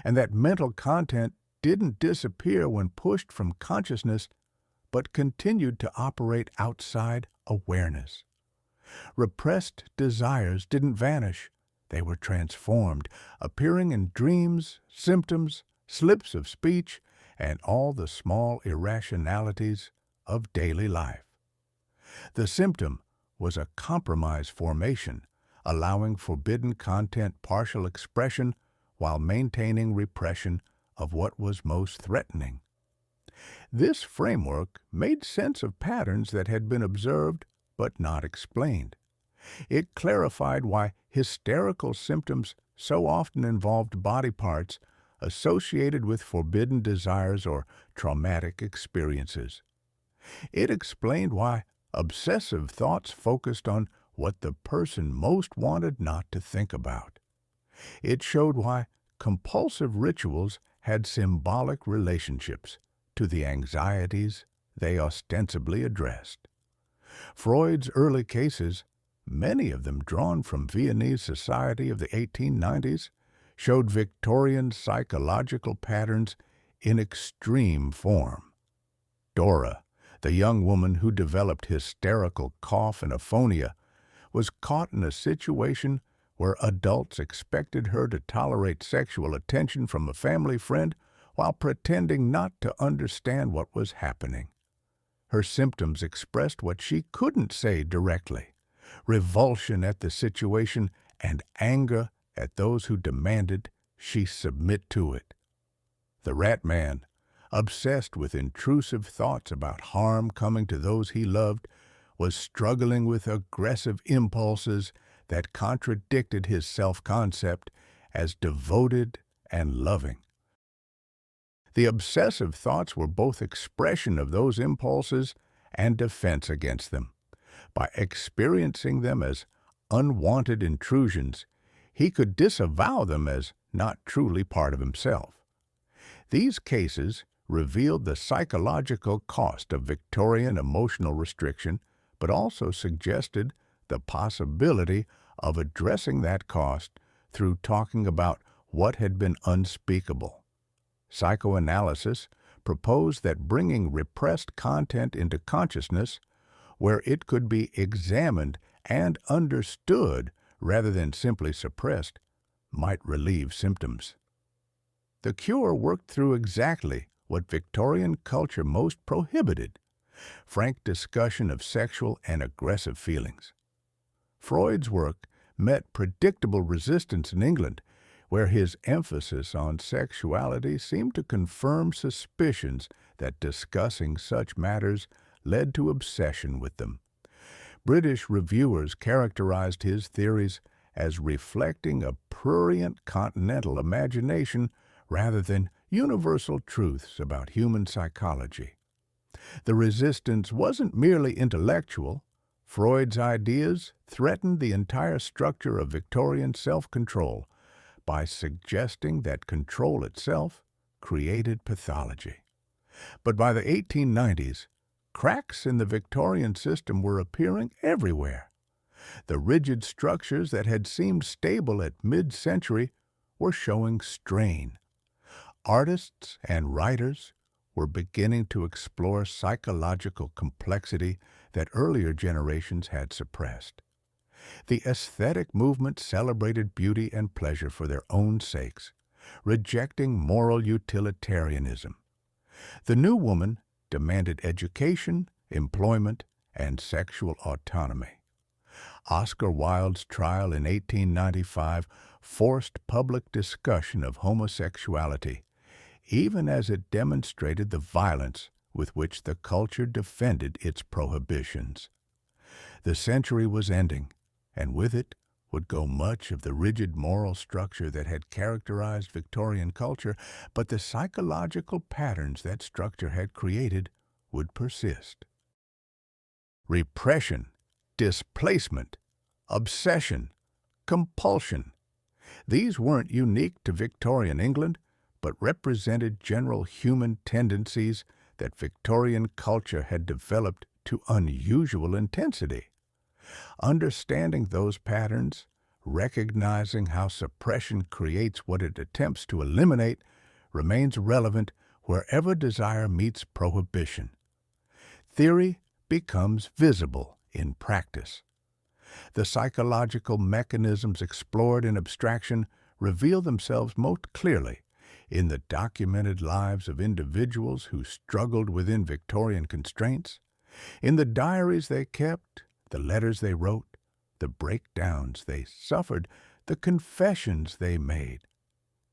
and that mental content didn't disappear when pushed from consciousness but continued to operate outside awareness. Repressed desires didn't vanish. They were transformed, appearing in dreams, symptoms, slips of speech, and all the small irrationalities of daily life. The symptom was a compromise formation, allowing forbidden content partial expression while maintaining repression of what was most threatening. This framework made sense of patterns that had been observed but not explained. It clarified why hysterical symptoms so often involved body parts associated with forbidden desires or traumatic experiences. It explained why obsessive thoughts focused on what the person most wanted not to think about. It showed why compulsive rituals had symbolic relationships to the anxieties they ostensibly addressed. Freud's early cases, many of them drawn from Viennese society of the 1890s, showed Victorian psychological patterns in extreme form. Dora, the young woman who developed hysterical cough and aphonia, was caught in a situation where adults expected her to tolerate sexual attention from a family friend while pretending not to understand what was happening. Her symptoms expressed what she couldn't say directly: revulsion at the situation and anger at those who demanded she submit to it. The Rat Man, obsessed with intrusive thoughts about harm coming to those he loved, was struggling with aggressive impulses that contradicted his self-concept as devoted and loving. The obsessive thoughts were both expression of those impulses and defense against them. By experiencing them as unwanted intrusions, he could disavow them as not truly part of himself. These cases revealed the psychological cost of Victorian emotional restriction, but also suggested the possibility of addressing that cost through talking about what had been unspeakable. Psychoanalysis proposed that bringing repressed content into consciousness, where it could be examined and understood rather than simply suppressed, might relieve symptoms. The cure worked through exactly what Victorian culture most prohibited: frank discussion of sexual and aggressive feelings. Freud's work met predictable resistance in England, where his emphasis on sexuality seemed to confirm suspicions that discussing such matters led to obsession with them. British reviewers characterized his theories as reflecting a prurient continental imagination rather than universal truths about human psychology. The resistance wasn't merely intellectual. Freud's ideas threatened the entire structure of Victorian self-control by suggesting that control itself created pathology. But by the 1890s, cracks in the Victorian system were appearing everywhere. The rigid structures that had seemed stable at mid-century were showing strain. Artists and writers were beginning to explore psychological complexity that earlier generations had suppressed. The aesthetic movement celebrated beauty and pleasure for their own sakes, rejecting moral utilitarianism. The new woman demanded education, employment, and sexual autonomy. Oscar Wilde's trial in 1895 forced public discussion of homosexuality, even as it demonstrated the violence with which the culture defended its prohibitions. The century was ending, and with it would go much of the rigid moral structure that had characterized Victorian culture, but the psychological patterns that structure had created would persist. Repression, displacement, obsession, compulsion. These weren't unique to Victorian England, but represented general human tendencies that Victorian culture had developed to unusual intensity. Understanding those patterns, recognizing how suppression creates what it attempts to eliminate, remains relevant wherever desire meets prohibition. Theory becomes visible in practice. The psychological mechanisms explored in abstraction reveal themselves most clearly in the documented lives of individuals who struggled within Victorian constraints, in the diaries they kept, the letters they wrote, the breakdowns they suffered, the confessions they made.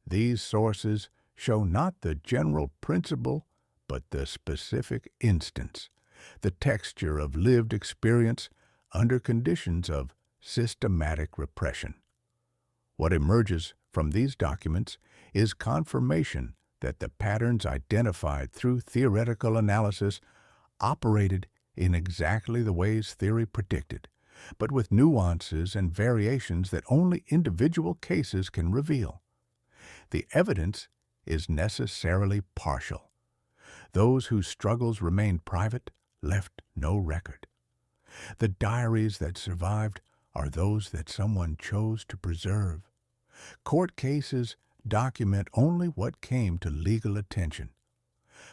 These sources show not the general principle, but the specific instance, the texture of lived experience under conditions of systematic repression. What emerges from these documents is confirmation that the patterns identified through theoretical analysis operated in exactly the ways theory predicted, but with nuances and variations that only individual cases can reveal. The evidence is necessarily partial. Those whose struggles remained private left no record. The diaries that survived are those that someone chose to preserve. Court cases document only what came to legal attention.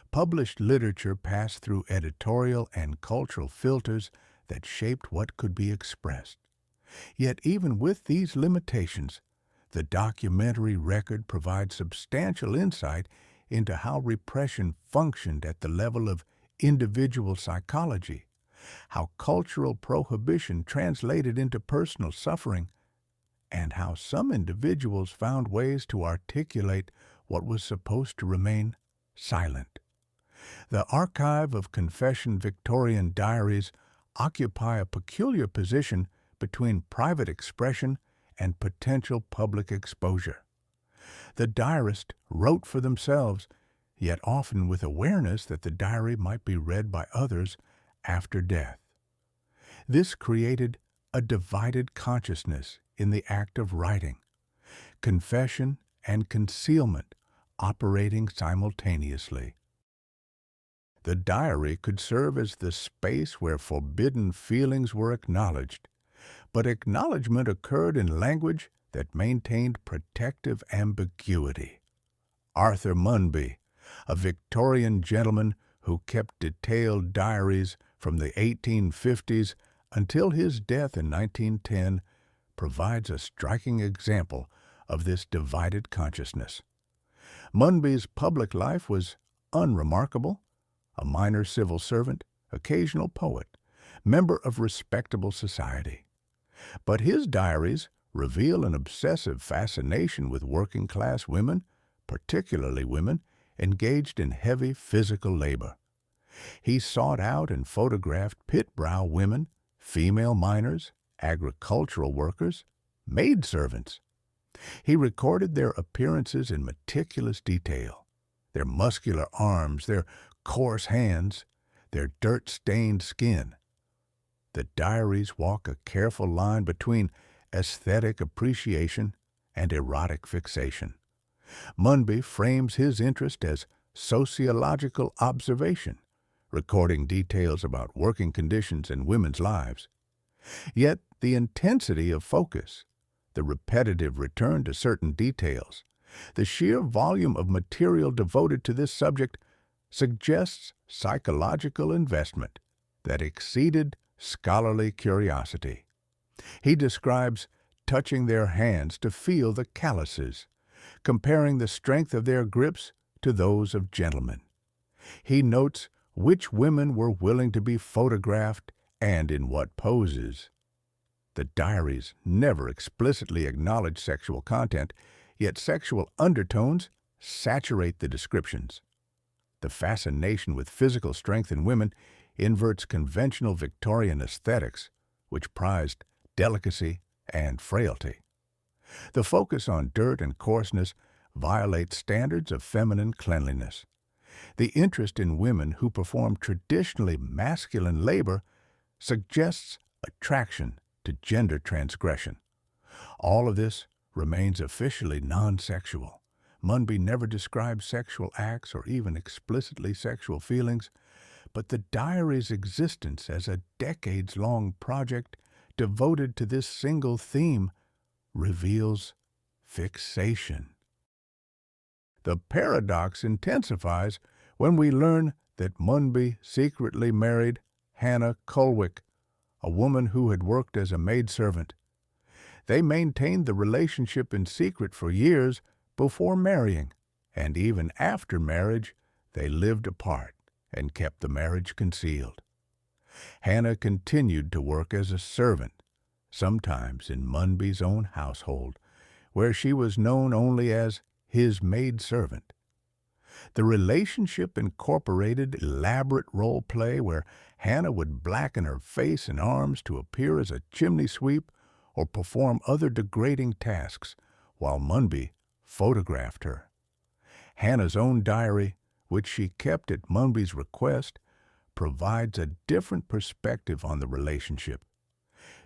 Published literature passed through editorial and cultural filters that shaped what could be expressed. Yet even with these limitations, the documentary record provides substantial insight into how repression functioned at the level of individual psychology, how cultural prohibition translated into personal suffering, and how some individuals found ways to articulate what was supposed to remain silent. The archive of confession Victorian diaries occupy a peculiar position between private expression and potential public exposure. The diarist wrote for themselves, yet often with awareness that the diary might be read by others after death. This created a divided consciousness in the act of writing, confession and concealment operating simultaneously. The diary could serve as the space where forbidden feelings were acknowledged, but acknowledgement occurred in language that maintained protective ambiguity. Arthur Munby, a Victorian gentleman who kept detailed diaries from the 1850s until his death in 1910, provides a striking example of this divided consciousness. Munby's public life was unremarkable: a minor civil servant, occasional poet, member of respectable society. But his diaries reveal an obsessive fascination with working-class women, particularly women engaged in heavy physical labor. He sought out and photographed pit-brow women, female miners, agricultural workers, maidservants. He recorded their appearances in meticulous detail: their muscular arms, their coarse hands, their dirt-stained skin. The diaries walk a careful line between aesthetic appreciation and erotic fixation. Munby frames his interest as sociological observation, recording details about working conditions and women's lives. Yet the intensity of focus, the repetitive return to certain details, the sheer volume of material devoted to this subject suggests psychological investment that exceeded scholarly curiosity. He describes touching their hands to feel the calluses, comparing the strength of their grips to those of gentlemen. He notes which women were willing to be photographed and in what poses. The diaries never explicitly acknowledge sexual content, yet sexual undertones saturate the descriptions. The fascination with physical strength in women inverts conventional Victorian aesthetics, which prized delicacy and frailty. The focus on dirt and coarseness violates standards of feminine cleanliness. The interest in women who perform traditionally masculine labor suggests attraction to gender transgression. All of this remains officially non-sexual. Munby never describes sexual acts or even explicitly sexual feelings, but the diary's existence as a decades-long project devoted to this single theme reveals fixation. The paradox intensifies when we learn that Munby secretly married Hannah Colwick, a woman who had worked as a maidservant. They maintained the relationship in secret for years before marrying, and even after marriage, they lived apart and kept the marriage concealed. Hannah continued to work as a servant, sometimes in Munby's own household, where she was known only as his maidservant. The relationship incorporated elaborate role play where Hannah would blacken her face and arms to appear as a chimney sweep, or perform other degrading tasks, while Munby photographed her. Hannah's own diary, which she kept at Munby's request, provides a different perspective on the relationship.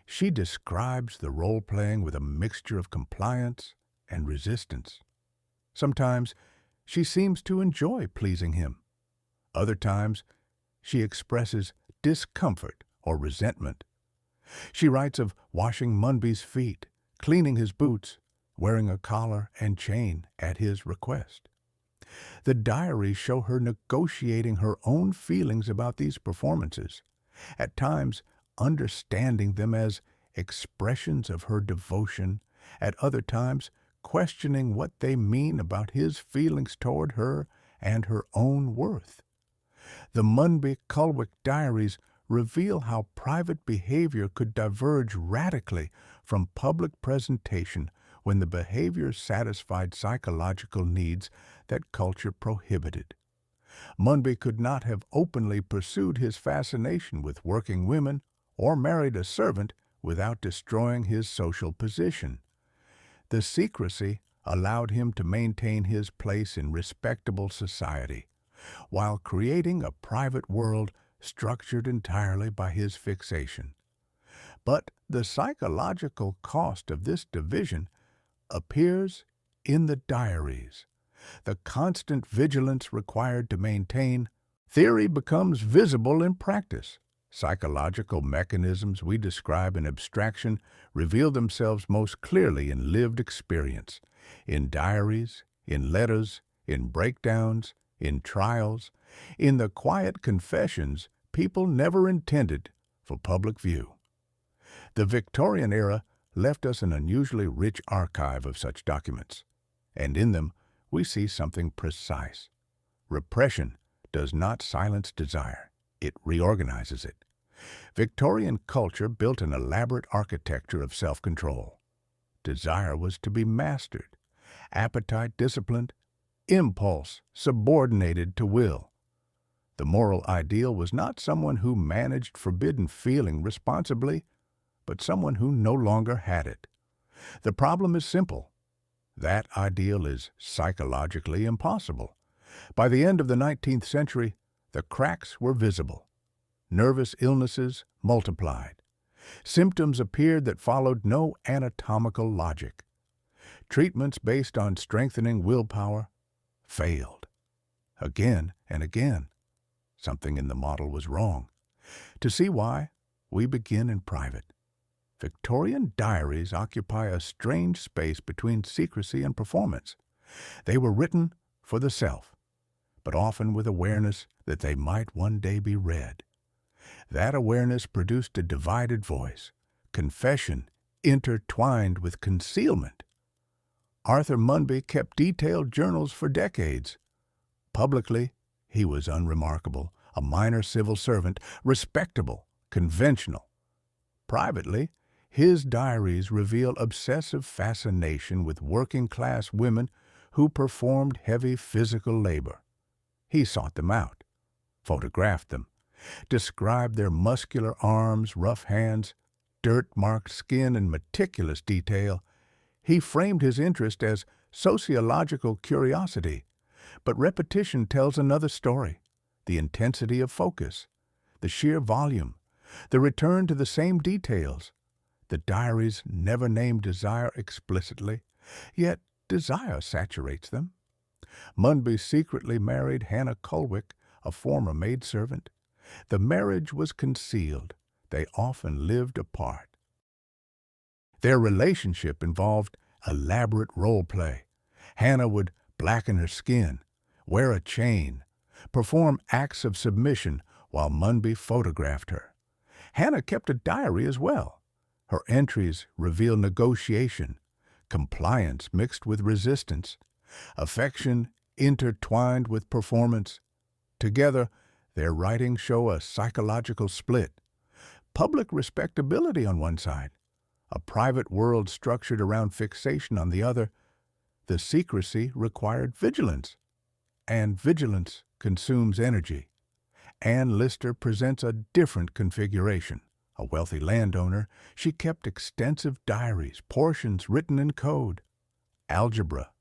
She describes the role-playing with a mixture of compliance and resistance. Sometimes she seems to enjoy pleasing him. Other times she expresses discomfort or resentment. She writes of washing Munby's feet, cleaning his boots, wearing a collar and chain at his request. The diaries show her negotiating her own feelings about these performances, at times understanding them as expressions of her devotion, at other times questioning what they mean about his feelings toward her and her own worth. The Munby-Culwick diaries reveal how private behavior could diverge radically from public presentation when the behavior satisfied psychological needs that culture prohibited. Munby could not have openly pursued his fascination with working women or married a servant without destroying his social position. The secrecy allowed him to maintain his place in respectable society, while creating a private world structured entirely by his fixation. But the psychological cost of this division appears in the diaries. The constant vigilance required to maintain theory becomes visible in practice. Psychological mechanisms we describe in abstraction reveal themselves most clearly in lived experience, in diaries, in letters, in breakdowns, in trials, in the quiet confessions people never intended for public view. The Victorian era left us an unusually rich archive of such documents, and in them we see something precise. Repression does not silence desire, it reorganizes it. Victorian culture built an elaborate architecture of self-control. Desire was to be mastered, appetite disciplined, impulse subordinated to will. The moral ideal was not someone who managed forbidden feeling responsibly, but someone who no longer had it. The problem is simple. That ideal is psychologically impossible. By the end of the 19th century, the cracks were visible. Nervous illnesses multiplied. Symptoms appeared that followed no anatomical logic. Treatments based on strengthening willpower failed. Again and again, something in the model was wrong. To see why, we begin in private. Victorian diaries occupy a strange space between secrecy and performance. They were written for the self, but often with awareness that they might one day be read. That awareness produced a divided voice, confession intertwined with concealment. Arthur Munby kept detailed journals for decades. Publicly, he was unremarkable, a minor civil servant, respectable, conventional. Privately, his diaries reveal obsessive fascination with working-class women who performed heavy physical labor. He sought them out, photographed them, described their muscular arms, rough hands, dirt-marked skin in meticulous detail. He framed his interest as sociological curiosity, but repetition tells another story: the intensity of focus, the sheer volume, the return to the same details. The diaries never name desire explicitly, yet desire saturates them. Munby secretly married Hannah Culwick, a former maidservant. The marriage was concealed. They often lived apart. Their relationship involved elaborate role play. Hannah would blacken her skin, wear a chain, perform acts of submission while Munby photographed her. Hannah kept a diary as well. Her entries reveal negotiation, compliance mixed with resistance, affection intertwined with performance. Together, their writings show a psychological split. Public respectability on one side, a private world structured around fixation on the other. The secrecy required vigilance, and vigilance consumes energy. Anne Lister presents a different configuration, A wealthy landowner, she kept extensive diaries, portions written in code, algebra,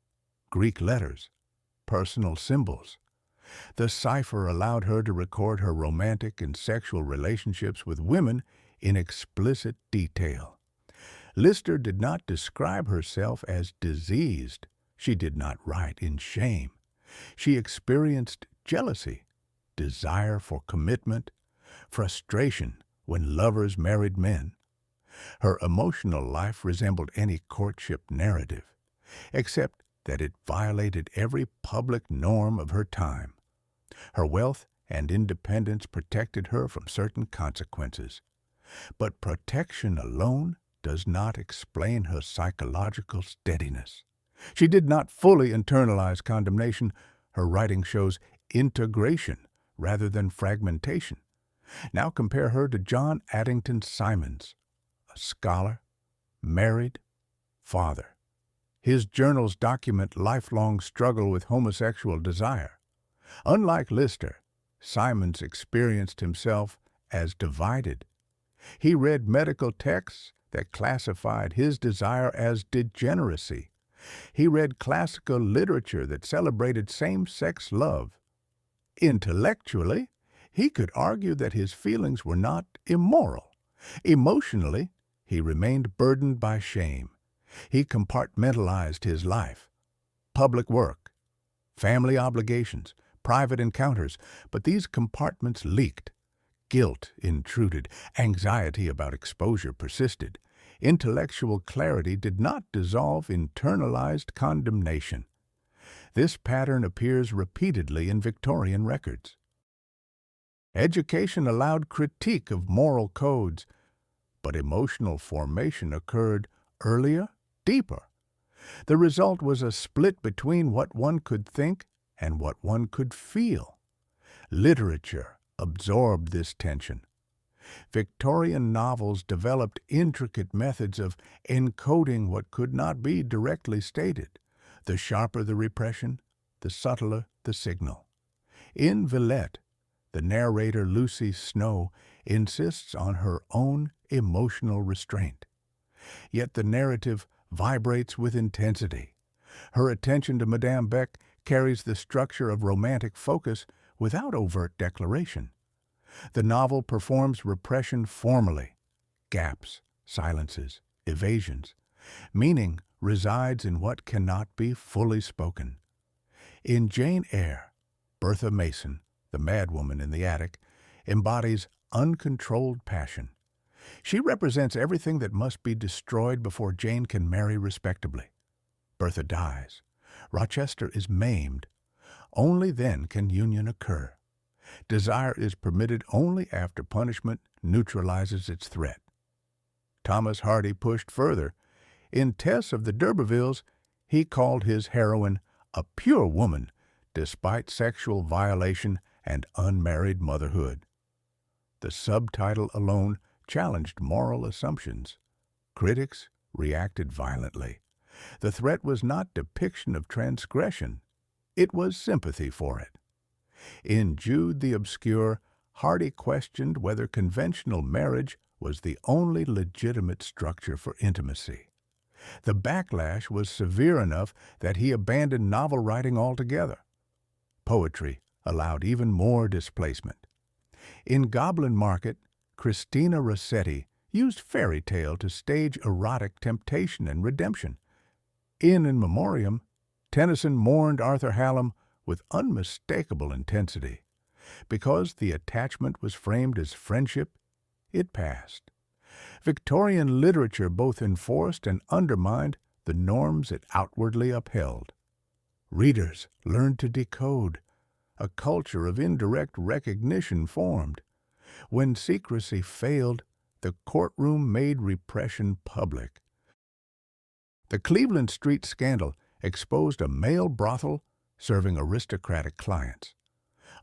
Greek letters, personal symbols. The cipher allowed her to record her romantic and sexual relationships with women in explicit detail. Lister did not describe herself as diseased. She did not write in shame. She experienced jealousy, desire for commitment, frustration when lovers married men. Her emotional life resembled any courtship narrative, except that it violated every public norm of her time. Her wealth and independence protected her from certain consequences. But protection alone does not explain her psychological steadiness. She did not fully internalize condemnation. Her writing shows integration rather than fragmentation. Now compare her to John Addington Symonds, a scholar, married, father. His journals document lifelong struggle with homosexual desire. Unlike Lister, Symonds experienced himself as divided. He read medical texts that classified his desire as degeneracy. He read classical literature that celebrated same-sex love. Intellectually, he could argue that his feelings were not immoral. Emotionally, he remained burdened by shame. He compartmentalized his life. Public work, family obligations, private encounters, but these compartments leaked. Guilt intruded. Anxiety about exposure persisted. Intellectual clarity did not dissolve internalized condemnation. This pattern appears repeatedly in Victorian records. Education allowed critique of moral codes, but emotional formation occurred earlier, deeper. The result was a split between what one could think and what one could feel. Literature absorbed this tension. Victorian novels developed intricate methods of encoding what could not be directly stated. The sharper the repression, the subtler the signal. In Villette, the narrator Lucy Snow insists on her own emotional restraint. Yet the narrative vibrates with intensity. Her attention to Madame Beck carries the structure of romantic focus without overt declaration. The novel performs repression formally. Gaps, silences, evasions. Meaning resides in what cannot be fully spoken. In Jane Eyre, Bertha Mason, the madwoman in the attic, embodies uncontrolled passion. She represents everything that must be destroyed before Jane can marry respectably. Bertha dies. Rochester is maimed. Only then can union occur. Desire is permitted only after punishment neutralizes its threat. Thomas Hardy pushed further. In Tess of the D'Urbervilles, he called his heroine a pure woman despite sexual violation and unmarried motherhood. The subtitle alone challenged moral assumptions. Critics reacted violently. The threat was not depiction of transgression. It was sympathy for it. In Jude the Obscure, Hardy questioned whether conventional marriage was the only legitimate structure for intimacy. The backlash was severe enough that he abandoned novel writing altogether. Poetry allowed even more displacement. In Goblin Market, Christina Rossetti used fairy tale to stage erotic temptation and redemption. In Memoriam, Tennyson mourned Arthur Hallam with unmistakable intensity. Because the attachment was framed as friendship, it passed. Victorian literature both enforced and undermined the norms it outwardly upheld. Readers learned to decode. A culture of indirect recognition formed. When secrecy failed, the courtroom made repression public. The Cleveland Street scandal exposed a male brothel serving aristocratic clients.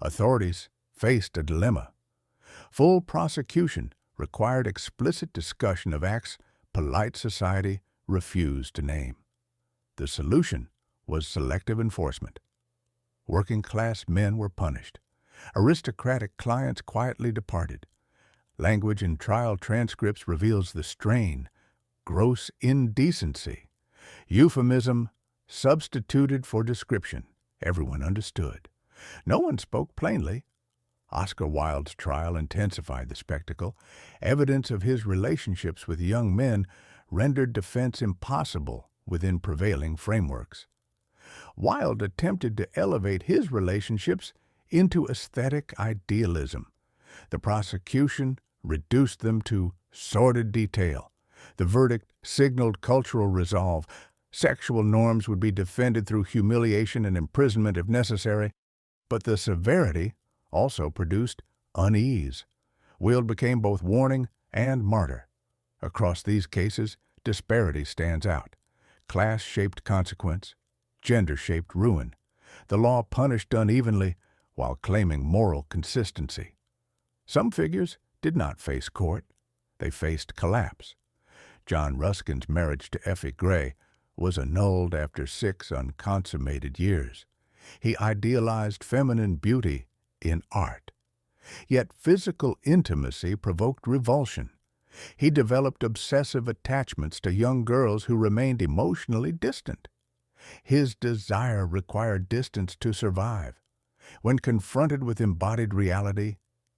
Authorities faced a dilemma. Full prosecution required explicit discussion of acts polite society refused to name. The solution was selective enforcement. Working-class men were punished. Aristocratic clients quietly departed. Language in trial transcripts reveals the strain, gross indecency, euphemism substituted for description. Everyone understood. No one spoke plainly. Oscar Wilde's trial intensified the spectacle. Evidence of his relationships with young men rendered defense impossible within prevailing frameworks. Wilde attempted to elevate his relationships into aesthetic idealism. The prosecution reduced them to sordid detail. The verdict signaled cultural resolve. Sexual norms would be defended through humiliation and imprisonment if necessary, but the severity also produced unease. Wilde became both warning and martyr. Across these cases, disparity stands out. Class-shaped consequence, gender-shaped ruin. The law punished unevenly while claiming moral consistency. Some figures did not face court. They faced collapse. John Ruskin's marriage to Effie Gray was annulled after 6 unconsummated years. He idealized feminine beauty in art. Yet physical intimacy provoked revulsion. He developed obsessive attachments to young girls who remained emotionally distant. His desire required distance to survive. When confronted with embodied reality,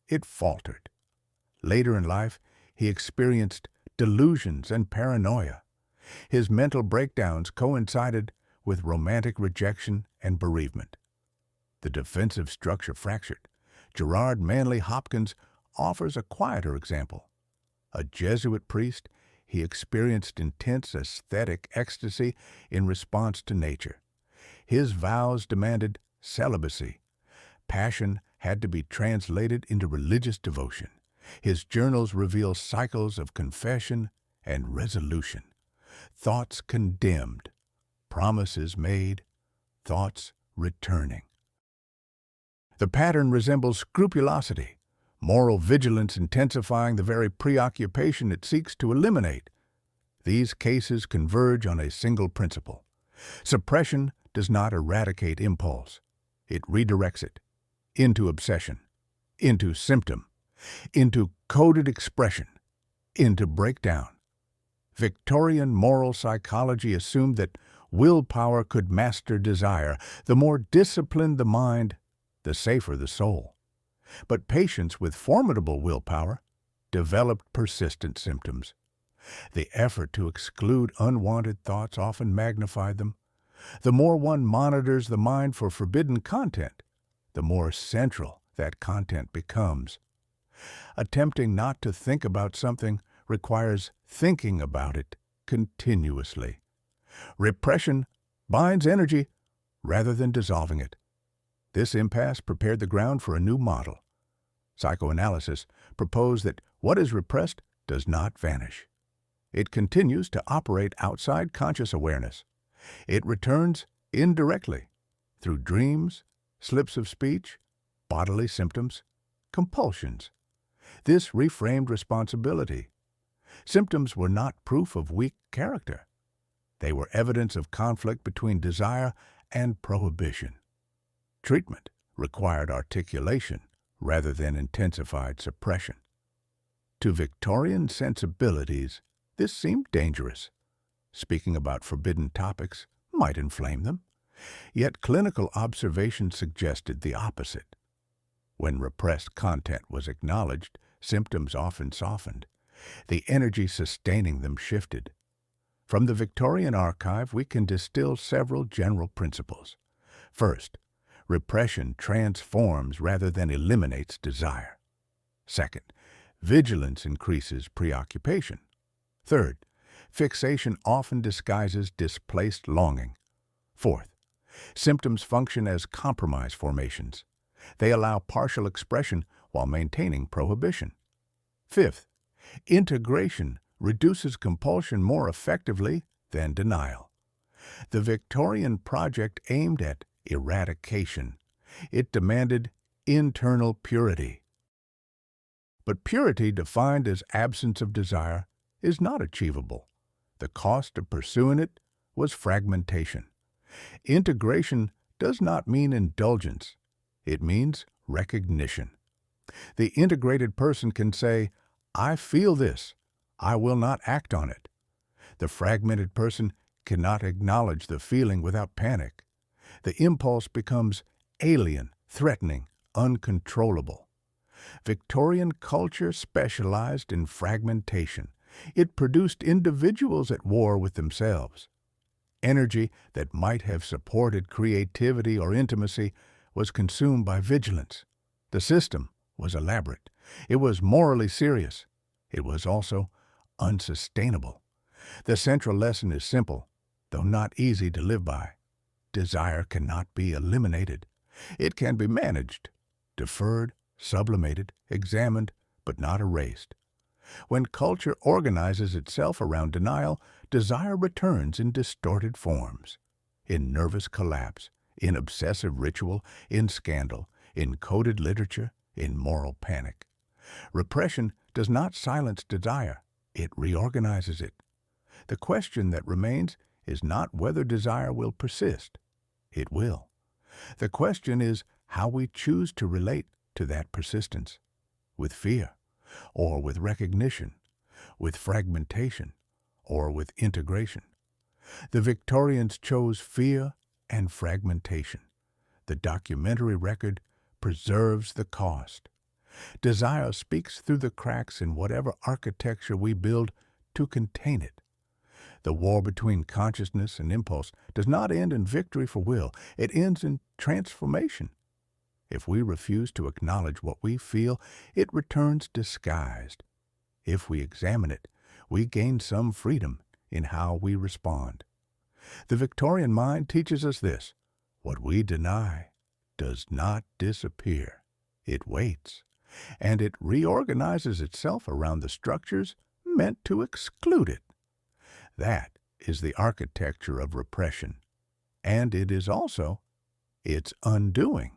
it faltered. Later in life, he experienced delusions and paranoia. His mental breakdowns coincided with romantic rejection and bereavement. The defensive structure fractured. Gerard Manley Hopkins offers a quieter example. A Jesuit priest, he experienced intense aesthetic ecstasy in response to nature. His vows demanded celibacy. Passion had to be translated into religious devotion. His journals reveal cycles of confession and resolution. Thoughts condemned, promises made, thoughts returning. The pattern resembles scrupulosity, moral vigilance intensifying the very preoccupation it seeks to eliminate. These cases converge on a single principle. Suppression does not eradicate impulse. It redirects it into obsession, into symptom, into coded expression, into breakdown. Victorian moral psychology assumed that willpower could master desire. The more disciplined the mind, the safer the soul. But patients with formidable willpower developed persistent symptoms. The effort to exclude unwanted thoughts often magnified them. The more one monitors the mind for forbidden content, the more central that content becomes. Attempting not to think about something requires thinking about it continuously. Repression binds energy rather than dissolving it. This impasse prepared the ground for a new model. Psychoanalysis proposed that what is repressed does not vanish. It continues to operate outside conscious awareness. It returns indirectly through dreams, slips of speech, bodily symptoms, compulsions. This reframed responsibility. Symptoms were not proof of weak character. They were evidence of conflict between desire and prohibition. Treatment required articulation rather than intensified suppression. To Victorian sensibilities, this seemed dangerous. Speaking about forbidden topics might inflame them. Yet clinical observation suggested the opposite. When repressed content was acknowledged, symptoms often softened. The energy sustaining them shifted. From the Victorian archive, we can distill several general principles. First, repression transforms rather than eliminates desire. Second, vigilance increases preoccupation. Third, fixation often disguises displaced longing. Fourth, symptoms function as compromise formations. They allow partial expression while maintaining prohibition. Fifth, integration reduces compulsion more effectively than denial. The Victorian project aimed at eradication. It demanded internal purity. But purity defined as absence of desire is not achievable. The cost of pursuing it was fragmentation. Integration does not mean indulgence. It means recognition. The integrated person can say, I feel this. I will not act on it. The fragmented person cannot acknowledge the feeling without panic. The impulse becomes alien, threatening, uncontrollable. Victorian culture specialized in fragmentation. It produced individuals at war with themselves. Energy that might have supported creativity or intimacy was consumed by vigilance. The system was elaborate. It was morally serious. It was also unsustainable. The central lesson is simple, though not easy to live by. Desire cannot be eliminated. It can be managed, deferred, sublimated, examined, but not erased. When culture organizes itself around denial, desire returns in distorted forms, in nervous collapse, in obsessive ritual, in scandal, in coded literature, in moral panic. Repression does not silence desire, it reorganizes it. The question that remains is not whether desire will persist. It will. The question is how we choose to relate to that persistence, with fear, or with recognition, with fragmentation, or with integration. The Victorians chose fear and fragmentation. The documentary record preserves the cost. Desire speaks through the cracks in whatever architecture we build to contain it. The war between consciousness and impulse does not end in victory for will. It ends in transformation. If we refuse to acknowledge what we feel, it returns disguised. If we examine it, we gain some freedom in how we respond. The Victorian mind teaches us this: what we deny does not disappear. It waits, and it reorganizes itself around the structures meant to exclude it. That is the architecture of repression, and it is also its undoing.